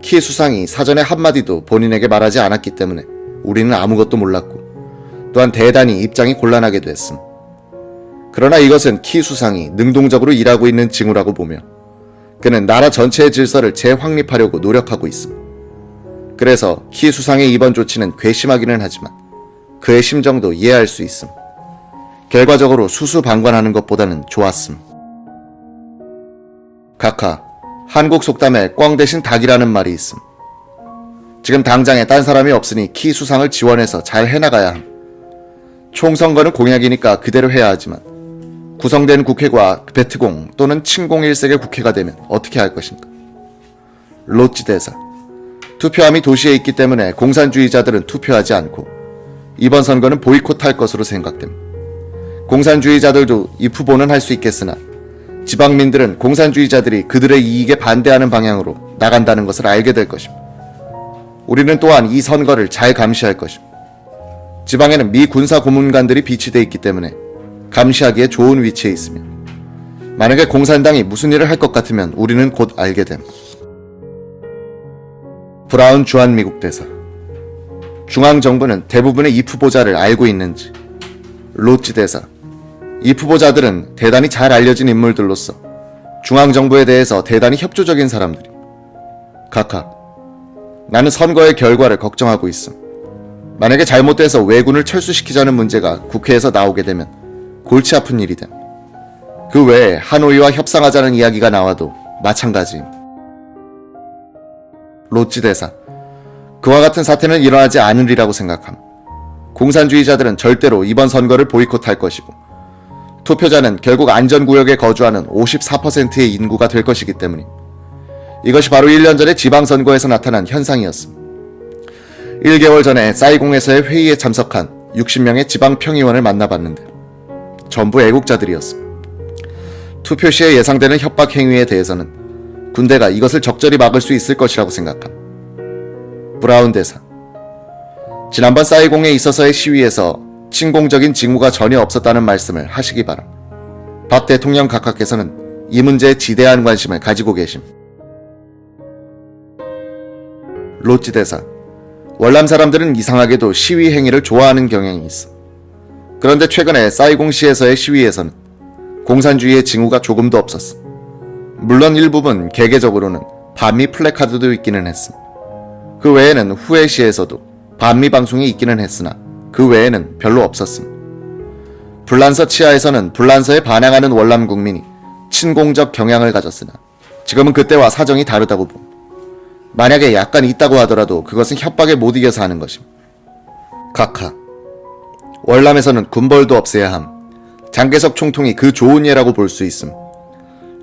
키 수상이 사전에 한마디도 본인에게 말하지 않았기 때문에 우리는 아무것도 몰랐고 또한 대단히 입장이 곤란하게 됐음. 그러나 이것은 키 수상이 능동적으로 일하고 있는 징후라고 보며 그는 나라 전체의 질서를 재확립하려고 노력하고 있음. 그래서 키 수상의 이번 조치는 괘씸하기는 하지만 그의 심정도 이해할 수 있음. 결과적으로 수수방관하는 것보다는 좋았음. 각하, 한국 속담에 꽝 대신 닭이라는 말이 있음. 지금 당장에 딴 사람이 없으니 키 수상을 지원해서 잘 해나가야 함. 총선거는 공약이니까 그대로 해야 하지만 구성된 국회가 베트공 또는 친공 일색의 국회가 되면 어떻게 할 것인가? 로치 대사, 투표함이 도시에 있기 때문에 공산주의자들은 투표하지 않고 이번 선거는 보이콧할 것으로 생각됨. 공산주의자들도 입후보는 할 수 있겠으나 지방민들은 공산주의자들이 그들의 이익에 반대하는 방향으로 나간다는 것을 알게 될 것임. 우리는 또한 이 선거를 잘 감시할 것임. 지방에는 미 군사 고문관들이 비치되어 있기 때문에 감시하기에 좋은 위치에 있으며 만약에 공산당이 무슨 일을 할 것 같으면 우리는 곧 알게 됨. 브라운 주한미국 대사, 중앙정부는 대부분의 입후보자를 알고 있는지? 로치 대사, 입후보자들은 대단히 잘 알려진 인물들로서 중앙정부에 대해서 대단히 협조적인 사람들이. 각하, 나는 선거의 결과를 걱정하고 있음. 만약에 잘못돼서 왜군을 철수시키자는 문제가 국회에서 나오게 되면 골치 아픈 일이 됨. 그 외에 하노이와 협상하자는 이야기가 나와도 마찬가지임. 로치 대사, 그와 같은 사태는 일어나지 않으리라고 생각함. 공산주의자들은 절대로 이번 선거를 보이콧할 것이고 투표자는 결국 안전구역에 거주하는 54%의 인구가 될 것이기 때문임. 이것이 바로 1년 전의 지방선거에서 나타난 현상이었음. 1개월 전에 사이공에서의 회의에 참석한 60명의 지방평의원을 만나봤는데 전부 애국자들이었음. 투표 시에 예상되는 협박 행위에 대해서는 군대가 이것을 적절히 막을 수 있을 것이라고 생각함. 브라운 대사, 지난번 사이공에 있어서의 시위에서 침공적인 징후가 전혀 없었다는 말씀을 하시기 바람. 박 대통령 각하께서는 이 문제에 지대한 관심을 가지고 계심. 로치 대사, 월남 사람들은 이상하게도 시위 행위를 좋아하는 경향이 있어. 그런데 최근에 사이공시에서의 시위에서는 공산주의의 징후가 조금도 없었어. 물론 일부분 개개적으로는 반미 플래카드도 있기는 했음. 그 외에는 후에시에서도 반미 방송이 있기는 했으나 그 외에는 별로 없었음. 불란서 치하에서는 불란서에 반항하는 월남 국민이 친공적 경향을 가졌으나 지금은 그때와 사정이 다르다고 봄. 만약에 약간 있다고 하더라도 그것은 협박에 못 이겨서 하는 것임. 각하, 월남에서는 군벌도 없애야 함. 장개석 총통이 그 좋은 예라고 볼 수 있음.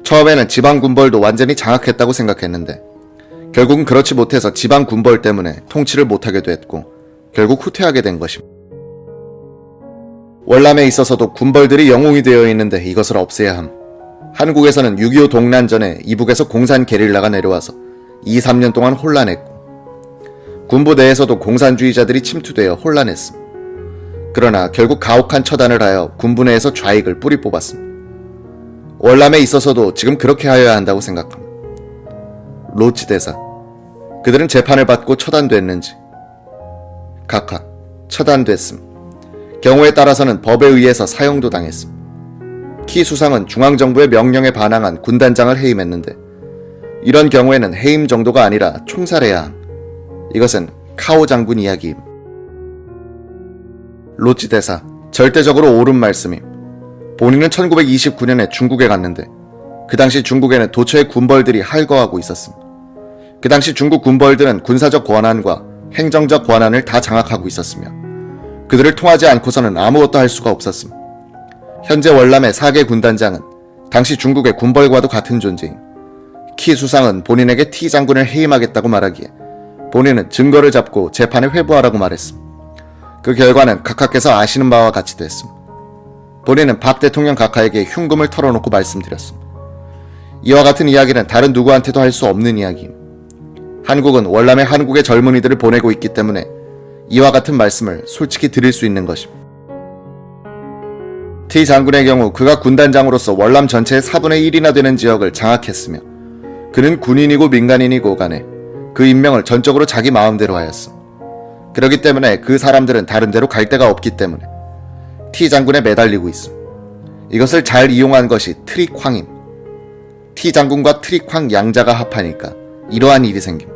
처음에는 지방 군벌도 완전히 장악했다고 생각했는데 결국은 그렇지 못해서 지방 군벌 때문에 통치를 못하게 됐고 결국 후퇴하게 된 것임. 월남에 있어서도 군벌들이 영웅이 되어 있는데 이것을 없애야 함. 한국에서는 6.25 동란 전에 이북에서 공산 게릴라가 내려와서 2, 3년 동안 혼란했고 군부 내에서도 공산주의자들이 침투되어 혼란했음. 그러나 결국 가혹한 처단을 하여 군부 내에서 좌익을 뿌리 뽑았음. 월남에 있어서도 지금 그렇게 하여야 한다고 생각함. 로치 대사, 그들은 재판을 받고 처단됐는지? 각하, 처단됐음. 경우에 따라서는 법에 의해서 사형도 당했음. 키 수상은 중앙정부의 명령에 반항한 군단장을 해임했는데 이런 경우에는 해임 정도가 아니라 총살해야 함. 이것은 카오 장군 이야기임. 로치 대사, 절대적으로 옳은 말씀임. 본인은 1929년에 중국에 갔는데 그 당시 중국에는 도처의 군벌들이 할거하고 있었음. 그 당시 중국 군벌들은 군사적 권한과 행정적 권한을 다 장악하고 있었으며 그들을 통하지 않고서는 아무것도 할 수가 없었음. 현재 월남의 4개 군단장은 당시 중국의 군벌과도 같은 존재임. 키 수상은 본인에게 T 장군을 해임하겠다고 말하기에 본인은 증거를 잡고 재판에 회부하라고 말했음. 그 결과는 각하께서 아시는 바와 같이 됐음. 본인은 박 대통령 각하에게 흉금을 털어놓고 말씀드렸음. 이와 같은 이야기는 다른 누구한테도 할 수 없는 이야기임. 한국은 월남에 한국의 젊은이들을 보내고 있기 때문에 이와 같은 말씀을 솔직히 드릴 수 있는 것임. T 장군의 경우 그가 군단장으로서 월남 전체의 4분의 1이나 되는 지역을 장악했으며 그는 군인이고 민간인이고 간에 그 임명을 전적으로 자기 마음대로 하였음. 그렇기 때문에 그 사람들은 다른 데로 갈 데가 없기 때문에 T 장군에 매달리고 있음. 이것을 잘 이용한 것이 트릭황임. T 장군과 트릭황 양자가 합하니까 이러한 일이 생김.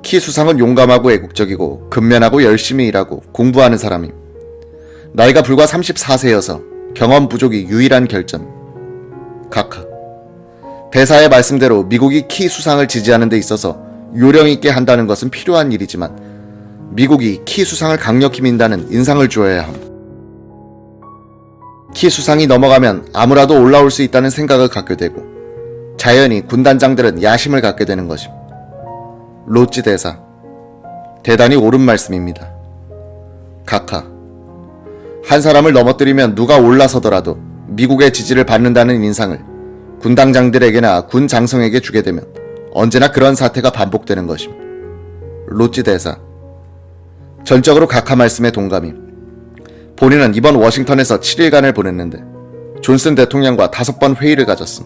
키 수상은 용감하고 애국적이고 근면하고 열심히 일하고 공부하는 사람임. 나이가 불과 34세여서 경험 부족이 유일한 결점. 각하. 대사의 말씀대로 미국이 키 수상을 지지하는 데 있어서 요령 있게 한다는 것은 필요한 일이지만 미국이 키 수상을 강력히 민다는 인상을 주어야 함. 키 수상이 넘어가면 아무라도 올라올 수 있다는 생각을 갖게 되고 자연히 군단장들은 야심을 갖게 되는 것임. 로찌 대사. 대단히 옳은 말씀입니다. 각하. 한 사람을 넘어뜨리면 누가 올라서더라도 미국의 지지를 받는다는 인상을 군단장들에게나 군 장성에게 주게 되면 언제나 그런 사태가 반복되는 것임. 로찌 대사. 전적으로 각하 말씀에 동감임. 본인은 이번 워싱턴에서 7일간을 보냈는데 존슨 대통령과 5번 회의를 가졌음.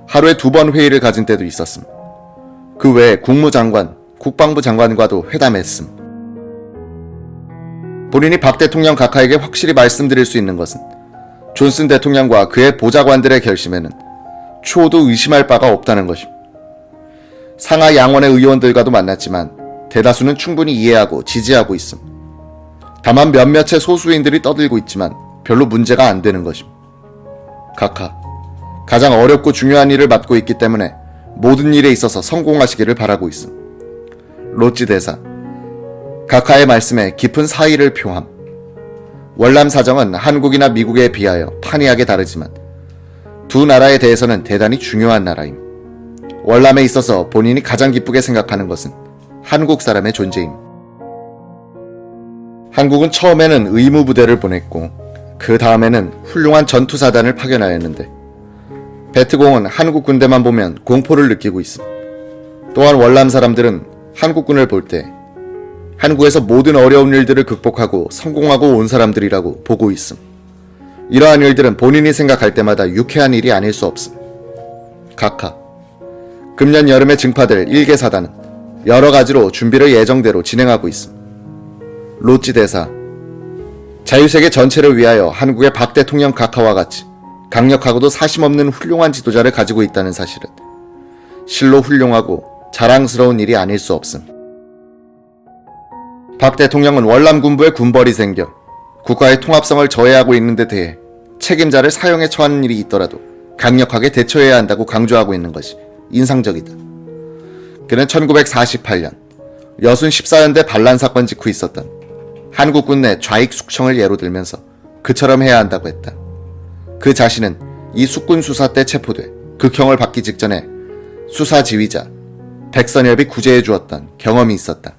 하루에 2번 회의를 가진 때도 있었음. 그 외에 국무장관, 국방부 장관과도 회담했음. 본인이 박 대통령 각하에게 확실히 말씀드릴 수 있는 것은 존슨 대통령과 그의 보좌관들의 결심에는 초도 의심할 바가 없다는 것임. 상하 양원의 의원들과도 만났지만 대다수는 충분히 이해하고 지지하고 있음. 다만 몇몇의 소수인들이 떠들고 있지만 별로 문제가 안 되는 것임. 각하, 가장 어렵고 중요한 일을 맡고 있기 때문에 모든 일에 있어서 성공하시기를 바라고 있음. 로찌 대사. 각하의 말씀에 깊은 사의를 표함. 월남 사정은 한국이나 미국에 비하여 판이하게 다르지만 두 나라에 대해서는 대단히 중요한 나라임. 월남에 있어서 본인이 가장 기쁘게 생각하는 것은 한국 사람의 존재임. 한국은 처음에는 의무부대를 보냈고 그 다음에는 훌륭한 전투사단을 파견하였는데 베트공은 한국 군대만 보면 공포를 느끼고 있음. 또한 월남 사람들은 한국군을 볼 때 한국에서 모든 어려운 일들을 극복하고 성공하고 온 사람들이라고 보고 있음. 이러한 일들은 본인이 생각할 때마다 유쾌한 일이 아닐 수 없음. 각하. 금년 여름에 증파될 1개 사단은 여러 가지로 준비를 예정대로 진행하고 있음. 로찌 대사. 자유세계 전체를 위하여 한국의 박 대통령 각하와 같이 강력하고도 사심없는 훌륭한 지도자를 가지고 있다는 사실은 실로 훌륭하고 자랑스러운 일이 아닐 수 없음. 박 대통령은 월남 군부에 군벌이 생겨 국가의 통합성을 저해하고 있는 데 대해 책임자를 사형에 처하는 일이 있더라도 강력하게 대처해야 한다고 강조하고 있는 것이 인상적이다. 그는 1948년 여순 14연대 반란 사건 직후 있었던 한국군 내 좌익 숙청을 예로 들면서 그처럼 해야 한다고 했다. 그 자신은 이 숙군 수사 때 체포돼 극형을 받기 직전에 수사 지휘자 백선엽이 구제해 주었던 경험이 있었다.